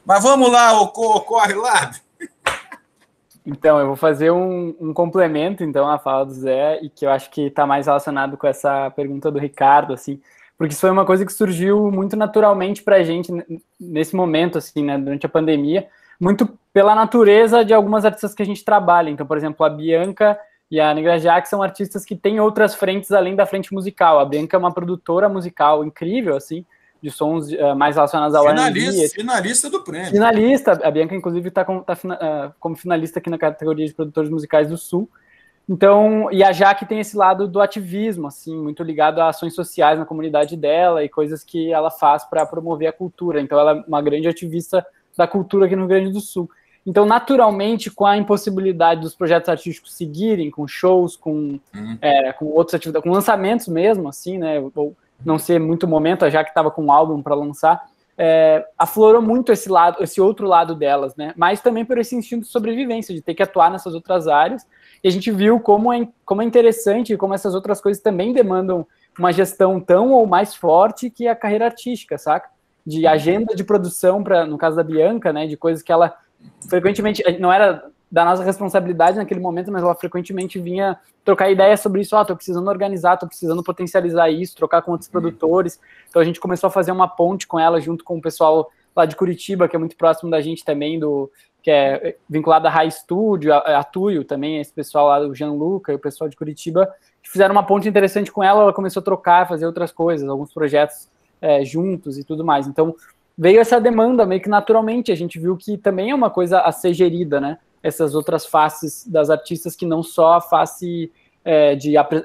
Mas vamos lá, corre lá. Então, eu vou fazer um complemento, então, à fala do Zé, e que eu acho que está mais relacionado com essa pergunta do Ricardo, assim, porque isso foi uma coisa que surgiu muito naturalmente para a gente nesse momento, assim, né, durante a pandemia, muito pela natureza de algumas artistas que a gente trabalha. Então, por exemplo, a Bianca e a Negra Jaque são artistas que têm outras frentes além da frente musical. A Bianca é uma produtora musical incrível, assim, de sons mais relacionados ao R&B. Finalista do prêmio. Finalista. A Bianca, inclusive, está como finalista aqui na categoria de produtores musicais do Sul. Então, e a Jaque tem esse lado do ativismo, assim, muito ligado a ações sociais na comunidade dela e coisas que ela faz para promover a cultura. Então, ela é uma grande ativista da cultura aqui no Rio Grande do Sul. Então, naturalmente, com a impossibilidade dos projetos artísticos seguirem, com shows, com outras atividades, com lançamentos mesmo, assim, né, ou não ser muito momento, a Jaque estava com um álbum para lançar, aflorou muito esse outro lado delas, né, mas também por esse instinto de sobrevivência, de ter que atuar nessas outras áreas. E a gente viu como é interessante e como essas outras coisas também demandam uma gestão tão ou mais forte que a carreira artística, saca? De agenda de produção, no caso da Bianca, né? De coisas que ela frequentemente, não era da nossa responsabilidade naquele momento, mas ela frequentemente vinha trocar ideias sobre isso. Tô precisando organizar, tô precisando potencializar isso, trocar com outros produtores. Então a gente começou a fazer uma ponte com ela, junto com o pessoal lá de Curitiba, que é muito próximo da gente também, que é vinculado à High Studio, a Tuyo também, esse pessoal lá, o Gianluca e o pessoal de Curitiba, que fizeram uma ponte interessante com ela começou a trocar, fazer outras coisas, alguns projetos juntos e tudo mais. Então, veio essa demanda meio que naturalmente, a gente viu que também é uma coisa a ser gerida, né? Essas outras faces das artistas que não só a face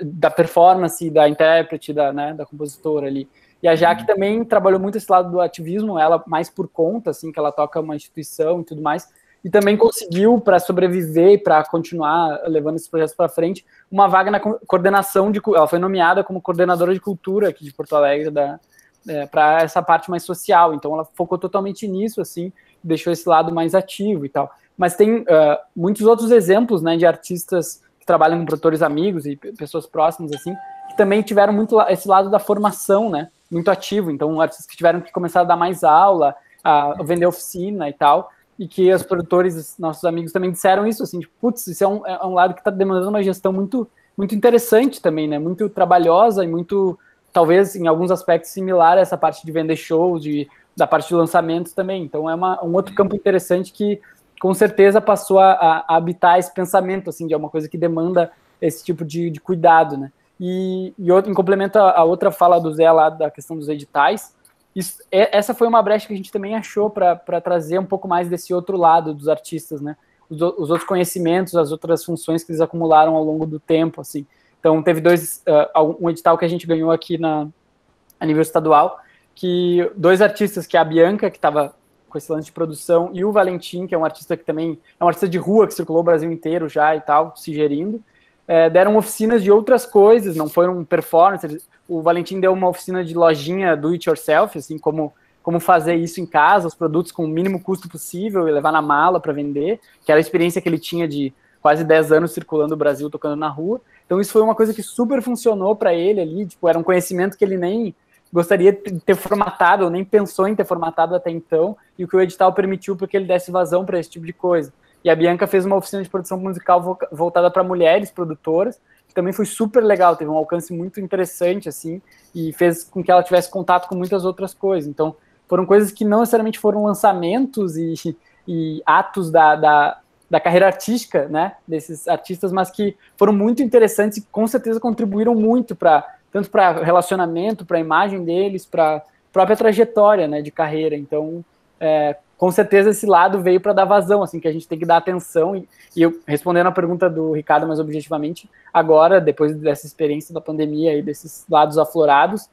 da performance, da intérprete, da compositora ali. E a Jaque também trabalhou muito esse lado do ativismo, ela mais por conta, assim, que ela toca uma instituição e tudo mais, e também conseguiu, para sobreviver e para continuar levando esses projetos para frente, uma vaga na coordenação ela foi nomeada como coordenadora de cultura aqui de Porto Alegre para essa parte mais social. Então ela focou totalmente nisso, assim, deixou esse lado mais ativo e tal. Mas tem muitos outros exemplos, né, de artistas que trabalham com produtores amigos e pessoas próximas, assim, que também tiveram muito esse lado da formação, né, muito ativo. Então artistas que tiveram que começar a dar mais aula, a vender oficina e tal, e que os produtores, nossos amigos, também disseram isso, assim, tipo, putz, isso é um lado que está demandando uma gestão muito, muito interessante também, né, muito trabalhosa e muito, talvez, em alguns aspectos, similar a essa parte de vender shows, da parte de lançamentos também. Então é um outro campo interessante que, com certeza, passou a habitar esse pensamento, assim, de uma coisa que demanda esse tipo de cuidado, né. E em complemento a outra fala do Zé lá da questão dos editais, essa foi uma brecha que a gente também achou para trazer um pouco mais desse outro lado dos artistas, né? Os outros conhecimentos, as outras funções que eles acumularam ao longo do tempo, assim. Então, teve um edital que a gente ganhou aqui a nível estadual, que 2 artistas, que é a Bianca, que estava com esse lance de produção, e o Valentim, que é um artista que também é um artista de rua, que circulou o Brasil inteiro já e tal, se gerindo, deram oficinas de outras coisas, não foram performances. O Valentim deu uma oficina de lojinha do it yourself, assim, como fazer isso em casa, os produtos com o mínimo custo possível e levar na mala para vender, que era a experiência que ele tinha de quase 10 anos circulando o Brasil, tocando na rua. Então isso foi uma coisa que super funcionou para ele ali, tipo, era um conhecimento que ele nem gostaria de ter formatado, ou nem pensou em ter formatado até então, e o que o edital permitiu para que ele desse vazão para esse tipo de coisa. E a Bianca fez uma oficina de produção musical voltada para mulheres produtoras, que também foi super legal, teve um alcance muito interessante, assim, e fez com que ela tivesse contato com muitas outras coisas. Então, foram coisas que não necessariamente foram lançamentos e atos da carreira artística, né, desses artistas, mas que foram muito interessantes e com certeza contribuíram muito tanto para relacionamento, para a imagem deles, para a própria trajetória, né, de carreira. Então, com certeza esse lado veio para dar vazão, assim, que a gente tem que dar atenção. E eu, respondendo a pergunta do Ricardo mais objetivamente, agora, depois dessa experiência da pandemia e desses lados aflorados,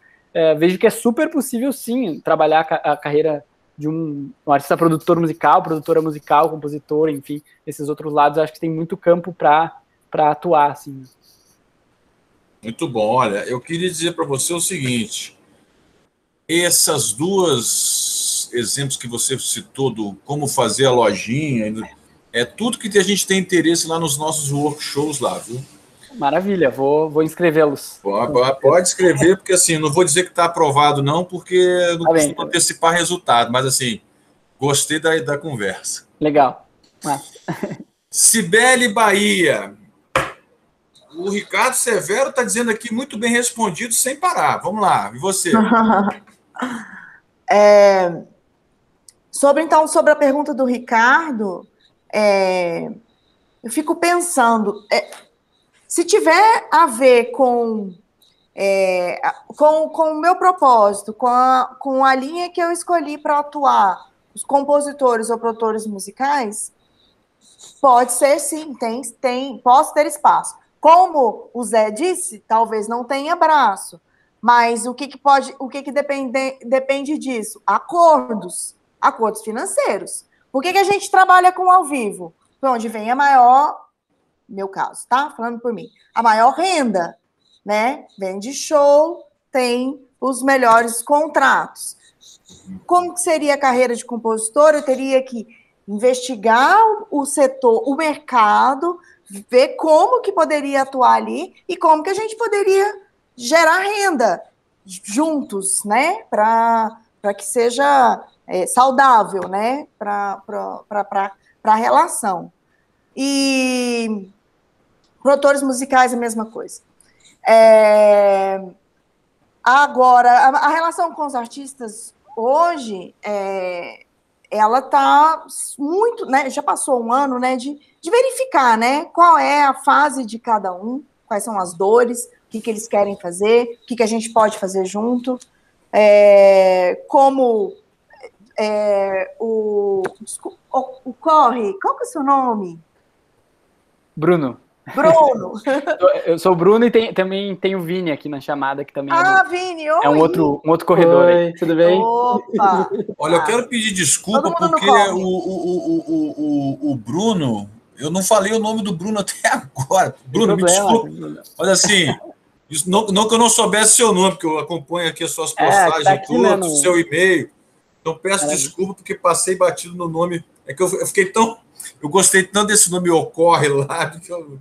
vejo que é super possível, sim, trabalhar a carreira de um artista produtora musical, compositor, enfim, esses outros lados, acho que tem muito campo para atuar, assim. Muito bom. Olha, eu queria dizer para você o seguinte, essas 2 exemplos que você citou do como fazer a lojinha, é tudo que a gente tem interesse lá nos nossos workshops lá, viu? Maravilha, vou inscrevê-los. Pode escrever, porque assim, não vou dizer que está aprovado não, porque não costumo antecipar resultado, mas assim, gostei da conversa. Legal. Cibele Bahia. O Ricardo Severo está dizendo aqui muito bem respondido, sem parar. Vamos lá, e você? Então, sobre a pergunta do Ricardo, eu fico pensando, se tiver a ver com o meu propósito, com a linha que eu escolhi para atuar, os compositores ou produtores musicais, pode ser sim, posso ter espaço. Como o Zé disse, talvez não tenha braço, mas o que depende disso? Acordos financeiros. Por que a gente trabalha com ao vivo? Por onde vem a maior, meu caso, tá? Falando por mim, a maior renda, né? Vende show, tem os melhores contratos. Como que seria a carreira de compositor? Eu teria que investigar o setor, o mercado, ver como que poderia atuar ali e como que a gente poderia gerar renda juntos, né? Para que seja saudável, né? Para a relação. E produtores musicais, a mesma coisa. Agora, a relação com os artistas hoje, ela está muito, né? Já passou um ano, né? De verificar, né? Qual é a fase de cada um, quais são as dores, o que eles querem fazer, o que a gente pode fazer junto, como o Corre, qual que é o seu nome? Bruno. Eu sou o Bruno e também tem o Vini aqui na chamada, que também Vini, oi. É um outro corredor. Oi, aí. Tudo bem? Opa! Olha, eu quero pedir desculpa porque o Bruno, eu não falei o nome do Bruno até agora. Bruno, me desculpa. Mas assim, isso não que eu não soubesse seu nome, porque eu acompanho aqui as suas postagens, tá aqui, né, seu e-mail. Então peço desculpa porque passei batido no nome. É que eu fiquei tão... Eu gostei tanto desse nome Ocorre lá, que eu...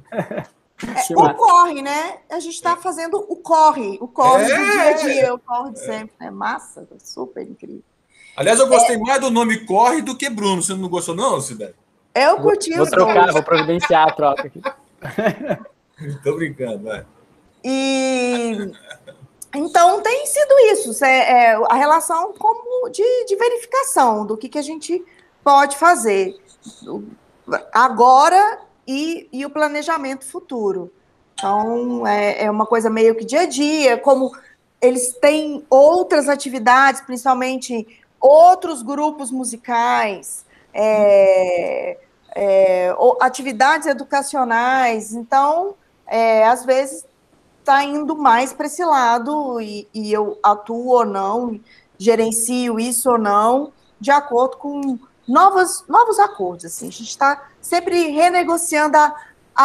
o corre, né? A gente está fazendo o corre do dia a dia, o corre de sempre. É massa, super incrível. Aliás, eu gostei mais do nome Corre do que Bruno. Você não gostou, não, Sibeli? Eu curti os dois. Vou providenciar a troca aqui. Tô brincando, vai. Então, tem sido isso. A relação como de verificação do que a gente pode fazer agora e o planejamento futuro. Então, é uma coisa meio que dia a dia, como eles têm outras atividades, principalmente outros grupos musicais, atividades educacionais. Então, às vezes, está indo mais para esse lado e eu atuo ou não, gerencio isso ou não, de acordo com novos acordos. Assim. A gente está sempre renegociando,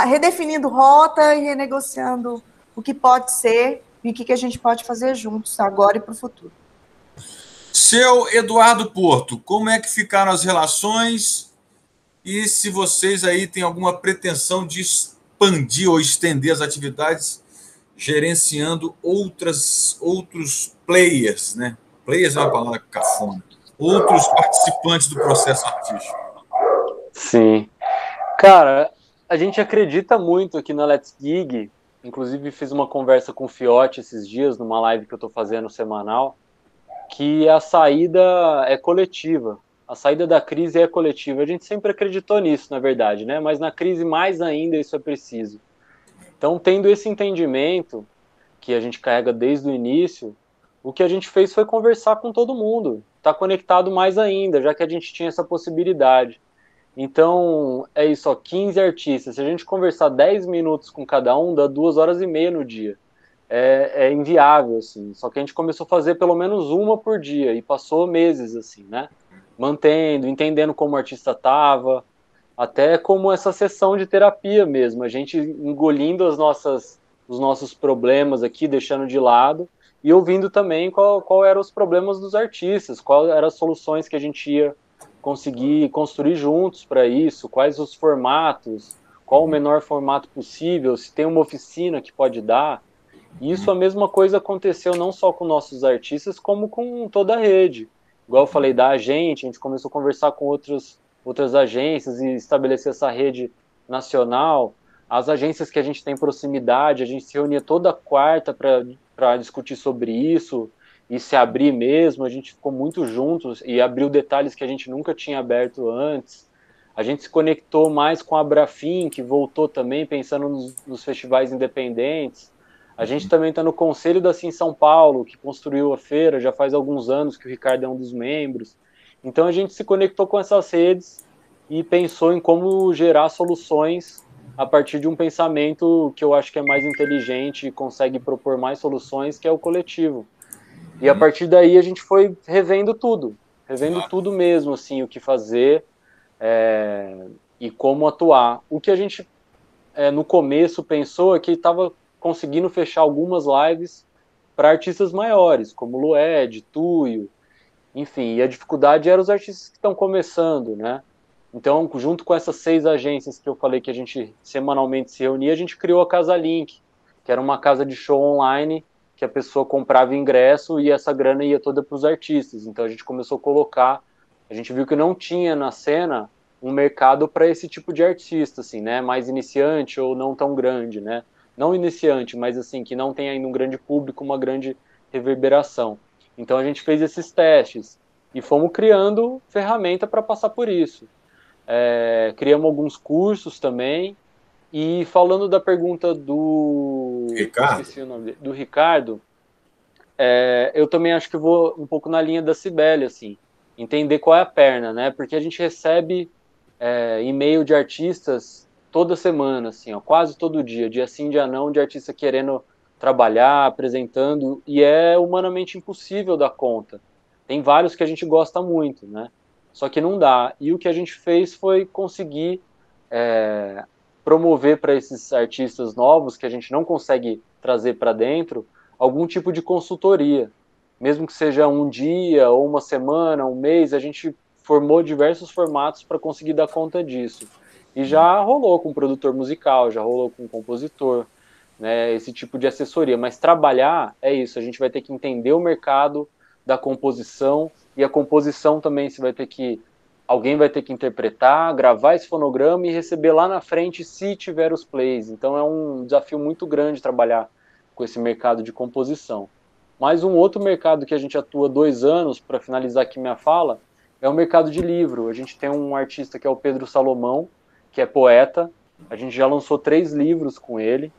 redefinindo rota e renegociando o que pode ser e o que a gente pode fazer juntos agora e para o futuro. Seu Eduardo Porto, como é que ficaram as relações e se vocês aí têm alguma pretensão de expandir ou estender as atividades gerenciando outros players, né? Players é uma palavra cafona. Outros participantes do processo artístico. Sim. Cara, a gente acredita muito aqui na Let's Gig, inclusive fiz uma conversa com o Fiote esses dias, numa live que eu estou fazendo semanal, que a saída é coletiva. A saída da crise é coletiva. A gente sempre acreditou nisso, na verdade, né? Mas na crise mais ainda isso é preciso. Então, tendo esse entendimento que a gente carrega desde o início, o que a gente fez foi conversar com todo mundo, tá conectado mais ainda, já que a gente tinha essa possibilidade. Então, é isso, 15 artistas. Se a gente conversar 10 minutos com cada um, dá 2h30 no dia. É inviável, assim. Só que a gente começou a fazer pelo menos uma por dia, e passou meses, assim, né? Mantendo, entendendo como o artista estava, até como essa sessão de terapia mesmo, a gente engolindo os nossos problemas aqui, deixando de lado, e ouvindo também qual eram os problemas dos artistas, quais eram as soluções que a gente ia conseguir construir juntos para isso, quais os formatos, qual o menor formato possível, se tem uma oficina que pode dar. E isso a mesma coisa aconteceu não só com nossos artistas, como com toda a rede. Igual eu falei da a gente começou a conversar com outras agências e estabelecer essa rede nacional. As agências que a gente tem proximidade, a gente se reunia toda quarta para discutir sobre isso. e se abrir mesmo, a gente ficou muito juntos e abriu detalhes que a gente nunca tinha aberto antes. A gente se conectou mais com a Abrafim, que voltou também pensando nos festivais independentes. A gente também está no Conselho da Sim São Paulo, que construiu a feira, já faz alguns anos que o Ricardo é um dos membros. Então a gente se conectou com essas redes e pensou em como gerar soluções a partir de um pensamento que eu acho que é mais inteligente e consegue propor mais soluções, que é o coletivo. E a partir daí a gente foi revendo tudo mesmo, assim, o que fazer e como atuar. O que a gente, no começo, pensou é que estava conseguindo fechar algumas lives para artistas maiores, como Lued, Tuyo, enfim, e a dificuldade era os artistas que estão começando, né? Então, junto com essas 6 agências que eu falei que a gente semanalmente se reunia, a gente criou a Casa Link, que era uma casa de show online, que a pessoa comprava ingresso e essa grana ia toda para os artistas. Então a gente começou a colocar, a gente viu que não tinha na cena um mercado para esse tipo de artista, assim, né? Mais iniciante ou não tão grande, né? Não iniciante, mas assim, que não tem ainda um grande público, uma grande reverberação. Então a gente fez esses testes e fomos criando ferramenta para passar por isso. Criamos alguns cursos também. E falando da pergunta do Ricardo, esqueci o nome dele, do Ricardo, eu também acho que vou um pouco na linha da Cibele, assim, entender qual é a perna, né? Porque a gente recebe e-mail de artistas toda semana, assim, ó, quase todo dia sim, dia não, de artista querendo trabalhar, apresentando, e é humanamente impossível dar conta. Tem vários que a gente gosta muito, né? Só que não dá. E o que a gente fez foi conseguir promover para esses artistas novos que a gente não consegue trazer para dentro algum tipo de consultoria, mesmo que seja um dia ou uma semana, um mês. A gente formou diversos formatos para conseguir dar conta disso, e já rolou com produtor musical, já rolou com compositor, né, esse tipo de assessoria. Mas trabalhar é isso, a gente vai ter que entender o mercado da composição, e a composição também alguém vai ter que interpretar, gravar esse fonograma e receber lá na frente se tiver os plays. Então é um desafio muito grande trabalhar com esse mercado de composição. Mas um outro mercado que a gente atua 2 anos, para finalizar aqui minha fala, é o mercado de livro. A gente tem um artista que é o Pedro Salomão, que é poeta. A gente já lançou 3 livros com ele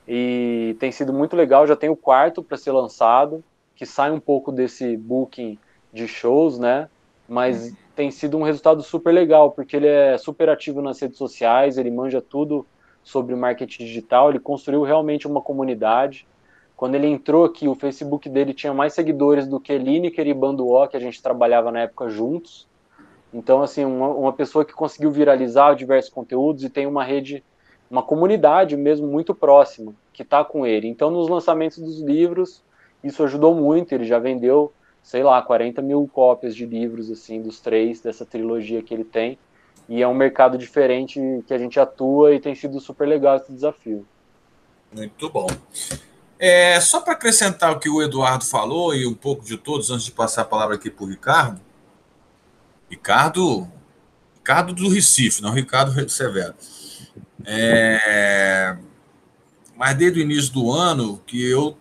e tem sido muito legal. Já tem o 4º para ser lançado, que sai um pouco desse booking de shows, né? Mas tem sido um resultado super legal, porque ele é super ativo nas redes sociais, ele manja tudo sobre marketing digital, ele construiu realmente uma comunidade. Quando ele entrou aqui, o Facebook dele tinha mais seguidores do que Lineker e Banduó, que a gente trabalhava na época juntos. Então, assim, uma pessoa que conseguiu viralizar diversos conteúdos e tem uma rede, uma comunidade mesmo muito próxima, que está com ele. Então, nos lançamentos dos livros, isso ajudou muito, ele já vendeu, sei lá, 40 mil cópias de livros, assim, dos 3, dessa trilogia que ele tem, e é um mercado diferente que a gente atua e tem sido super legal esse desafio. Muito bom. Só para acrescentar o que o Eduardo falou e um pouco de todos, antes de passar a palavra aqui para o Ricardo. Ricardo do Recife, não Ricardo Severo. Mas desde o início do ano, que eu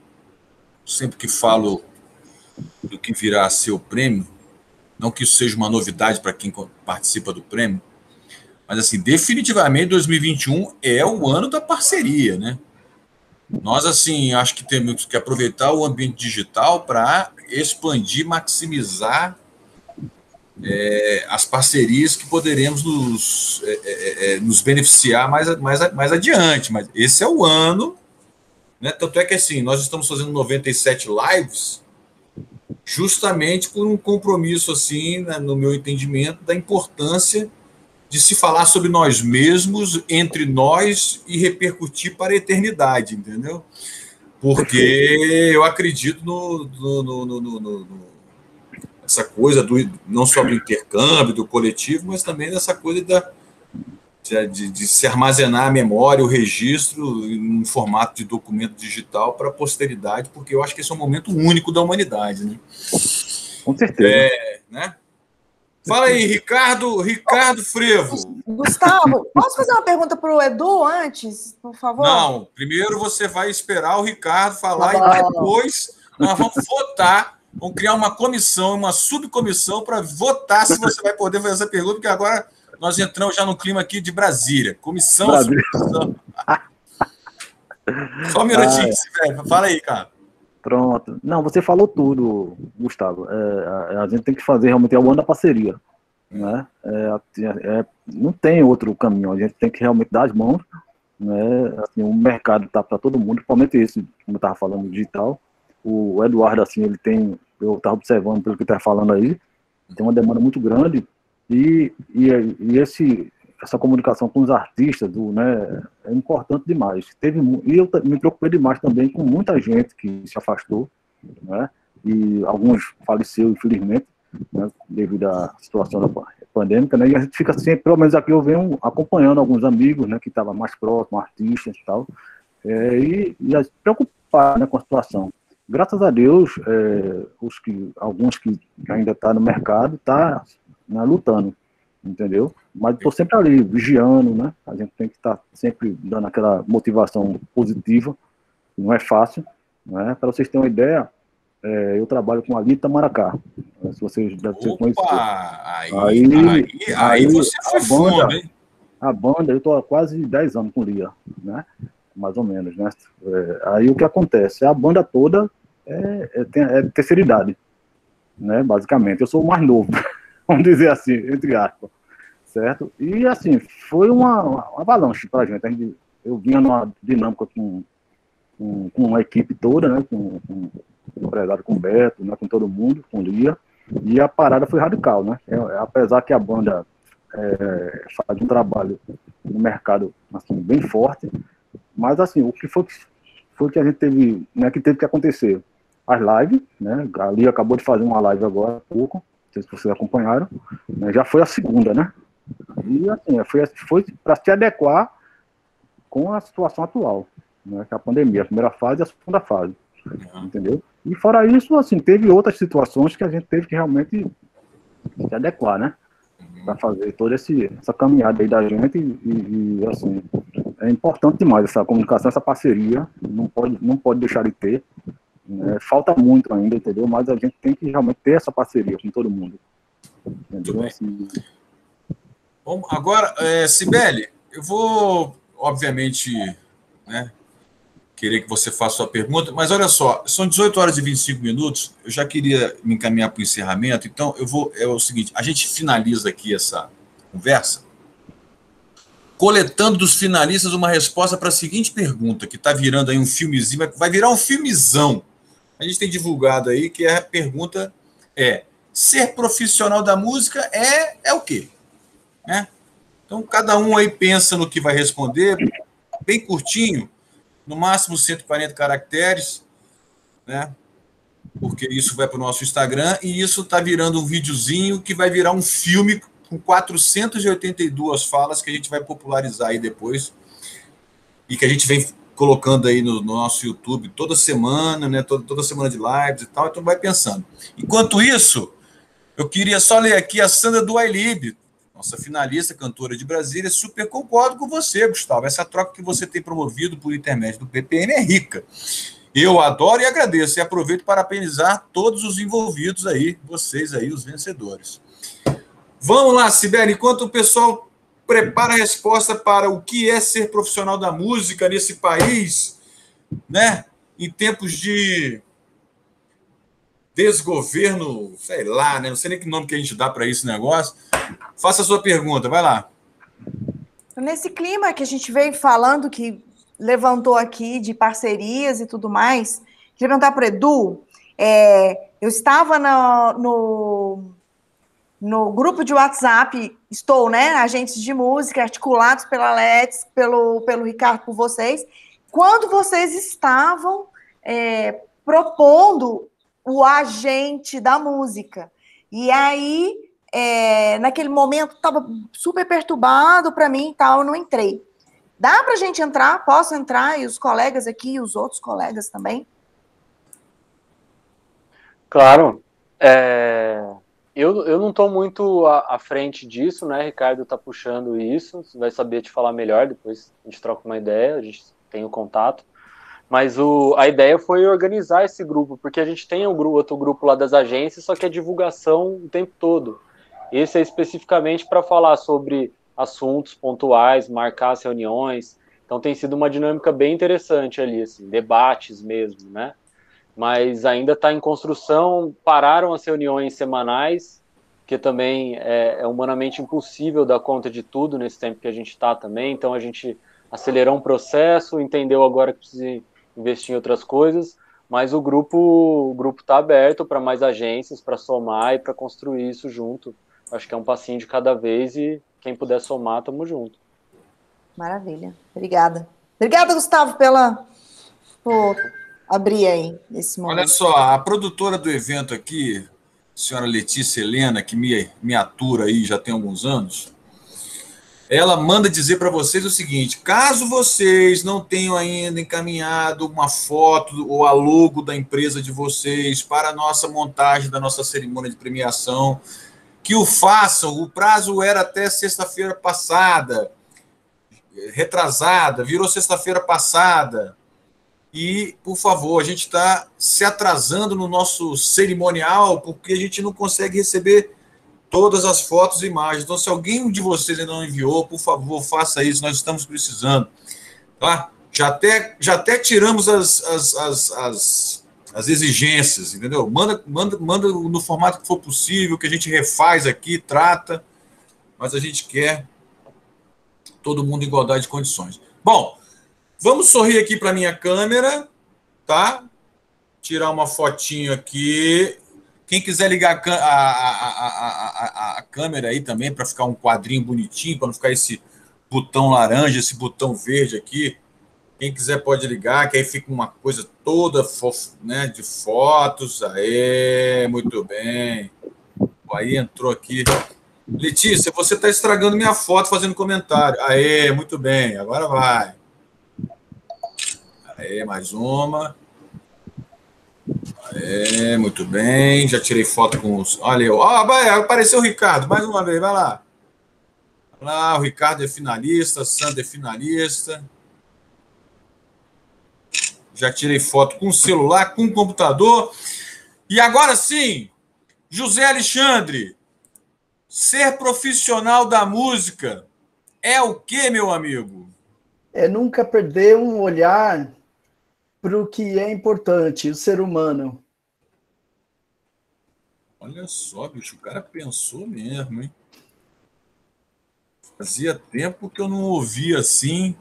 sempre que falo do que virá a ser o prêmio, não que isso seja uma novidade para quem participa do prêmio, mas assim, definitivamente 2021 é o ano da parceria, né? Nós, assim, acho que temos que aproveitar o ambiente digital para expandir, maximizar as parcerias que poderemos nos beneficiar mais adiante. Mas esse é o ano, né? Tanto é que, assim, nós estamos fazendo 97 lives justamente por um compromisso, assim, né, no meu entendimento, da importância de se falar sobre nós mesmos, entre nós, e repercutir para a eternidade, entendeu? Porque eu acredito essa coisa não só do intercâmbio, do coletivo, mas também dessa coisa de se armazenar a memória, o registro em formato de documento digital para a posteridade, porque eu acho que esse é um momento único da humanidade, né? Com certeza. Né? Fala aí, Ricardo Frevo. Gustavo, posso fazer uma pergunta para o Edu antes, por favor? Não, primeiro você vai esperar o Ricardo falar e depois nós vamos votar Vamos criar uma comissão, uma subcomissão para votar se você vai poder fazer essa pergunta, porque agora nós entramos já no clima aqui de Brasília. Comissão, subcomissão. Só um minutinho, fala aí, cara. Pronto. Não, você falou tudo, Gustavo. A gente tem que fazer realmente o ano da parceria, né? Não tem outro caminho. A gente tem que realmente dar as mãos, né? Assim, o mercado está para todo mundo, principalmente esse, como eu estava falando, digital. O Eduardo, assim, eu estava observando pelo que está falando aí, tem uma demanda muito grande e essa comunicação com os artistas, né, é importante demais. E eu me preocupei demais também com muita gente que se afastou, né, e alguns faleceram, infelizmente, né, devido à situação da pandêmica, né, e a gente fica sempre, pelo menos aqui eu venho acompanhando alguns amigos, né, que estavam mais próximos, artistas e tal, e preocupar, né, com a situação. Graças a Deus, alguns que ainda estão no mercado, estão, né, lutando, entendeu? Mas estou sempre ali, vigiando, né? A gente tem que estar sempre dando aquela motivação positiva, não é fácil, né? Para vocês terem uma ideia, eu trabalho com a Lita Maracá, se vocês devem ter conhecido. Aí você foi fundo, hein? A banda, eu estou há quase 10 anos com Lia, né? Mais ou menos, né? Aí o que acontece? A banda toda é terceira idade, né? Basicamente, eu sou o mais novo, vamos dizer assim, entre aspas, certo? E assim, foi uma avalanche pra gente. Eu vinha numa dinâmica com uma equipe toda, né? Com o empresário, com o Beto, né? Com todo mundo, com o Lia, e a parada foi radical, né? Apesar que a banda faz um trabalho no mercado assim, bem forte, mas assim, o que foi que a gente teve, né, que teve que acontecer? As lives, né? A Lia acabou de fazer uma live agora há pouco, não sei se vocês acompanharam, né, já foi a segunda, né? E assim, foi para se adequar com a situação atual, né? Que é a pandemia, a primeira fase e a segunda fase, entendeu? E fora isso, assim, teve outras situações que a gente teve que realmente se adequar, né? Para fazer toda essa caminhada aí da gente e assim, é importante demais essa comunicação, essa parceria, não pode deixar de ter, né? Falta muito ainda, entendeu? Mas a gente tem que realmente ter essa parceria com todo mundo, entendeu? Assim... Bom, agora, Cibele, eu vou, obviamente, né, querer que você faça a sua pergunta, mas olha só, são 18 horas e 25 minutos, eu já queria me encaminhar para o encerramento, então é o seguinte, a gente finaliza aqui essa conversa coletando dos finalistas uma resposta para a seguinte pergunta, que está virando aí um filmezinho, vai virar um filmezão. A gente tem divulgado aí que a pergunta ser profissional da música é o quê? Né? Então, cada um aí pensa no que vai responder, bem curtinho, no máximo 140 caracteres, né? Porque isso vai para o nosso Instagram e isso está virando um videozinho que vai virar um filme com 482 falas que a gente vai popularizar aí depois e que a gente vem colocando aí no nosso YouTube toda semana, né? Toda semana de lives e tal, então vai pensando. Enquanto isso, eu queria só ler aqui a Sandra do Ailib, nossa finalista, cantora de Brasília. Super concordo com você, Gustavo. Essa troca que você tem promovido por intermédio do PPN é rica. Eu adoro e agradeço. E aproveito para parabenizar todos os envolvidos aí, vocês aí, os vencedores. Vamos lá, Cibele, enquanto o pessoal prepara a resposta para o que é ser profissional da música nesse país, né? Em tempos de desgoverno, sei lá, né? Não sei nem que nome que a gente dá para esse negócio. Faça a sua pergunta, vai lá. Nesse clima que a gente veio falando, que levantou aqui de parcerias e tudo mais, queria perguntar para o Edu, eu estava no grupo de WhatsApp, né, agentes de música, articulados pela Let's, pelo Ricardo, por vocês, quando vocês estavam propondo o agente da música. E aí, naquele momento, estava super perturbado para mim e tal, eu não entrei. Dá para a gente entrar? Posso entrar? E os colegas aqui, e os outros colegas também? Claro. Eu não estou muito à frente disso, né? Ricardo está puxando isso, você vai saber te falar melhor, depois a gente troca uma ideia, a gente tem o contato. Mas a ideia foi organizar esse grupo, porque a gente tem outro grupo lá das agências, só que é divulgação o tempo todo. Esse é especificamente para falar sobre assuntos pontuais, marcar as reuniões. Então tem sido uma dinâmica bem interessante ali, assim, debates mesmo, né? Mas ainda está em construção, pararam as reuniões semanais, que também é humanamente impossível dar conta de tudo nesse tempo que a gente está também, então a gente acelerou um processo, entendeu agora que precisa investir em outras coisas, mas o grupo está aberto para mais agências, para somar e para construir isso junto. Acho que é um passinho de cada vez e quem puder somar, tamo junto. Maravilha. Obrigada. Obrigada, Gustavo, por abrir aí esse momento. Olha só, a produtora do evento aqui, a senhora Letícia Helena, que me atura aí já tem alguns anos, ela manda dizer para vocês o seguinte: caso vocês não tenham ainda encaminhado uma foto ou a logo da empresa de vocês para a nossa montagem da nossa cerimônia de premiação, que o façam. O prazo era até sexta-feira passada, retrasada, virou sexta-feira passada. E, por favor, a gente está se atrasando no nosso cerimonial porque a gente não consegue receber todas as fotos e imagens. Então, se alguém de vocês ainda não enviou, por favor, faça isso, nós estamos precisando. Tá? Já até tiramos as exigências, entendeu? Manda no formato que for possível, que a gente refaz aqui, trata, mas a gente quer todo mundo em igualdade de condições. Bom, vamos sorrir aqui para a minha câmera, tá? Tirar uma fotinho aqui. Quem quiser ligar a câmera aí também para ficar um quadrinho bonitinho, para não ficar esse botão laranja, esse botão verde aqui. Quem quiser pode ligar, que aí fica uma coisa toda, né, de fotos. Aê, muito bem. Aí entrou aqui. Letícia, você está estragando minha foto fazendo comentário. Aê, muito bem. Agora vai. Aê, mais uma. Aê, muito bem. Já tirei foto com os... Olha eu. Apareceu o Ricardo. Mais uma vez, vai lá. Vai lá, o Ricardo é finalista, Sandra é finalista. Já tirei foto com o celular, com o computador. E agora sim, José Alexandre, ser profissional da música é o quê, meu amigo? É nunca perder um olhar para o que é importante, o ser humano. Olha só, bicho, o cara pensou mesmo, hein? Fazia tempo que eu não ouvia assim.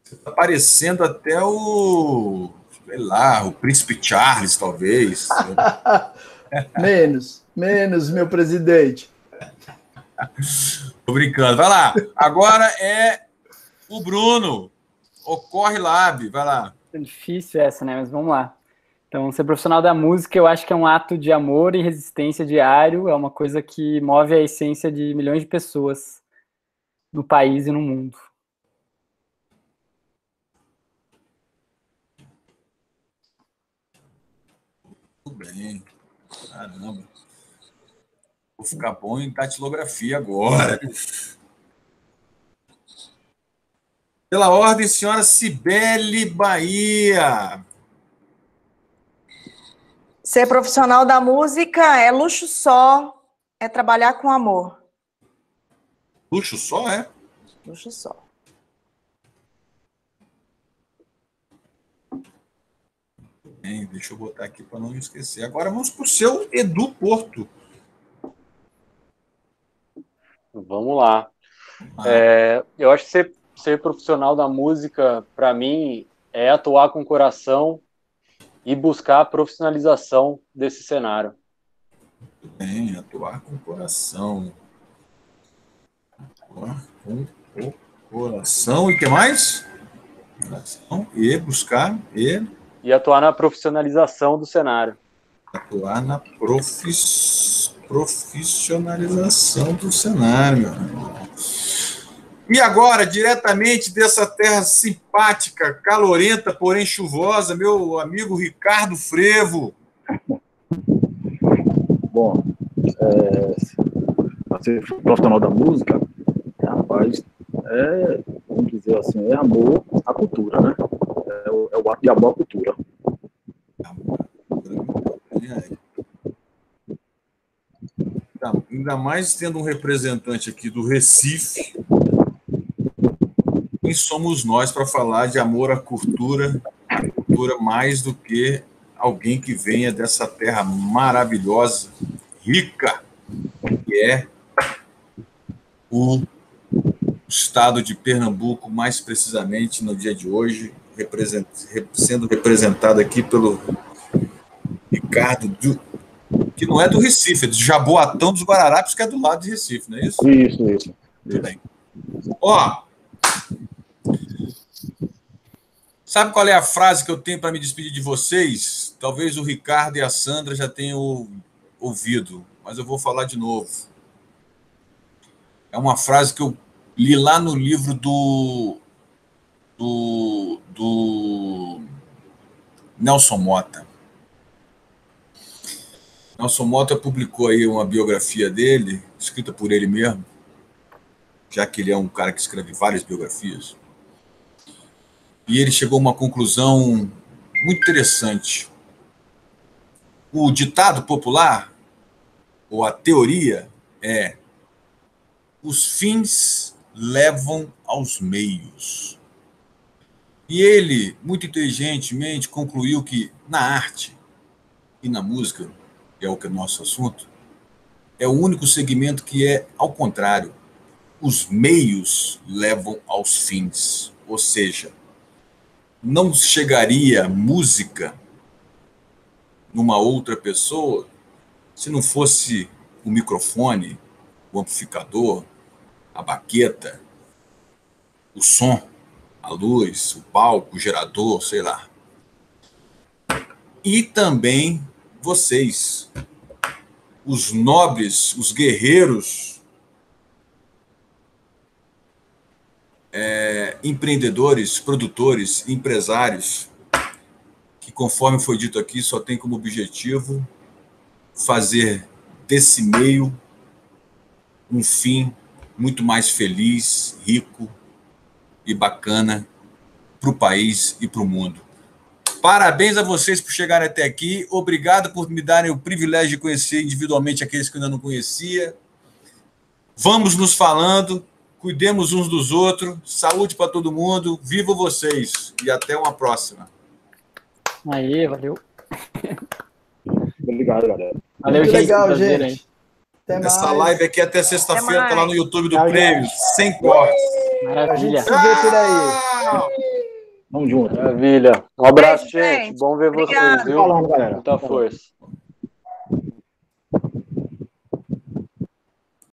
Você tá parecendo até o, sei lá, o Príncipe Charles, talvez. Menos, meu presidente. Tô brincando. Vai lá. Agora é o Bruno. Ocorre Lab. Vai lá. É difícil essa, né? Mas vamos lá. Então, ser profissional da música, eu acho que é um ato de amor e resistência diário. É uma coisa que move a essência de milhões de pessoas no país e no mundo. Tudo bem. Caramba. Vou ficar bom em datilografia agora. Pela ordem, senhora Cibele Bahia. Ser profissional da música é luxo só, é trabalhar com amor. Luxo só, é? Luxo só. Bem, deixa eu botar aqui para não esquecer. Agora vamos para o seu Edu Porto. Vamos lá. Eu acho que ser profissional da música, para mim, é atuar com o coração e buscar a profissionalização desse cenário. Bem, atuar com o coração. Atuar com o coração. E o que mais? Coração e buscar e atuar na profissionalização do cenário. Atuar na profissionalização do cenário, meu irmão. E agora, diretamente dessa terra simpática, calorenta, porém chuvosa, meu amigo Ricardo Frevo. Bom, para ser profissional da música, rapaz, vamos dizer assim, é amor à cultura, né? É É o ato de amor à cultura. Ainda mais tendo um representante aqui do Recife. Quem somos nós para falar de amor à cultura mais do que alguém que venha dessa terra maravilhosa, rica, que é o estado de Pernambuco, mais precisamente no dia de hoje, sendo representado aqui pelo Ricardo, que não é do Recife, é do Jaboatão dos Guararapes, que é do lado de Recife, não é isso? Isso. Tudo bem. Ó, sabe qual é a frase que eu tenho para me despedir de vocês? Talvez o Ricardo e a Sandra já tenham ouvido, mas eu vou falar de novo. É uma frase que eu li lá no livro do Nelson Motta. Nelson Motta publicou aí uma biografia dele, escrita por ele mesmo, já que ele é um cara que escreve várias biografias. E ele chegou a uma conclusão muito interessante. O ditado popular, ou a teoria, é: os fins levam aos meios. E ele, muito inteligentemente, concluiu que na arte e na música, que é o que é nosso assunto, é o único segmento que é ao contrário. Os meios levam aos fins. Ou seja, não chegaria música numa outra pessoa se não fosse o microfone, o amplificador, a baqueta, o som, a luz, o palco, o gerador, sei lá. E também vocês, os nobres, os guerreiros, empreendedores, produtores, empresários, que, conforme foi dito aqui, só tem como objetivo fazer desse meio um fim muito mais feliz, rico e bacana para o país e para o mundo. Parabéns a vocês por chegarem até aqui. Obrigado por me darem o privilégio de conhecer individualmente aqueles que eu ainda não conhecia. Vamos nos falando, cuidemos uns dos outros. Saúde para todo mundo. Viva vocês e até uma próxima. Aí, valeu. Obrigado, galera. Valeu, Muito gente. legal, Prazer, gente. hein? Até mais. Essa live aqui até sexta-feira tá lá no YouTube do Tchau, Prêmio, gente. sem cortes. A Maravilha. gente se vê por aí. Tchau! Vamos junto. Maravilha. Um abraço, Beijo, gente. Bom ver Obrigada. vocês, viu? Falando, galera. Muita força.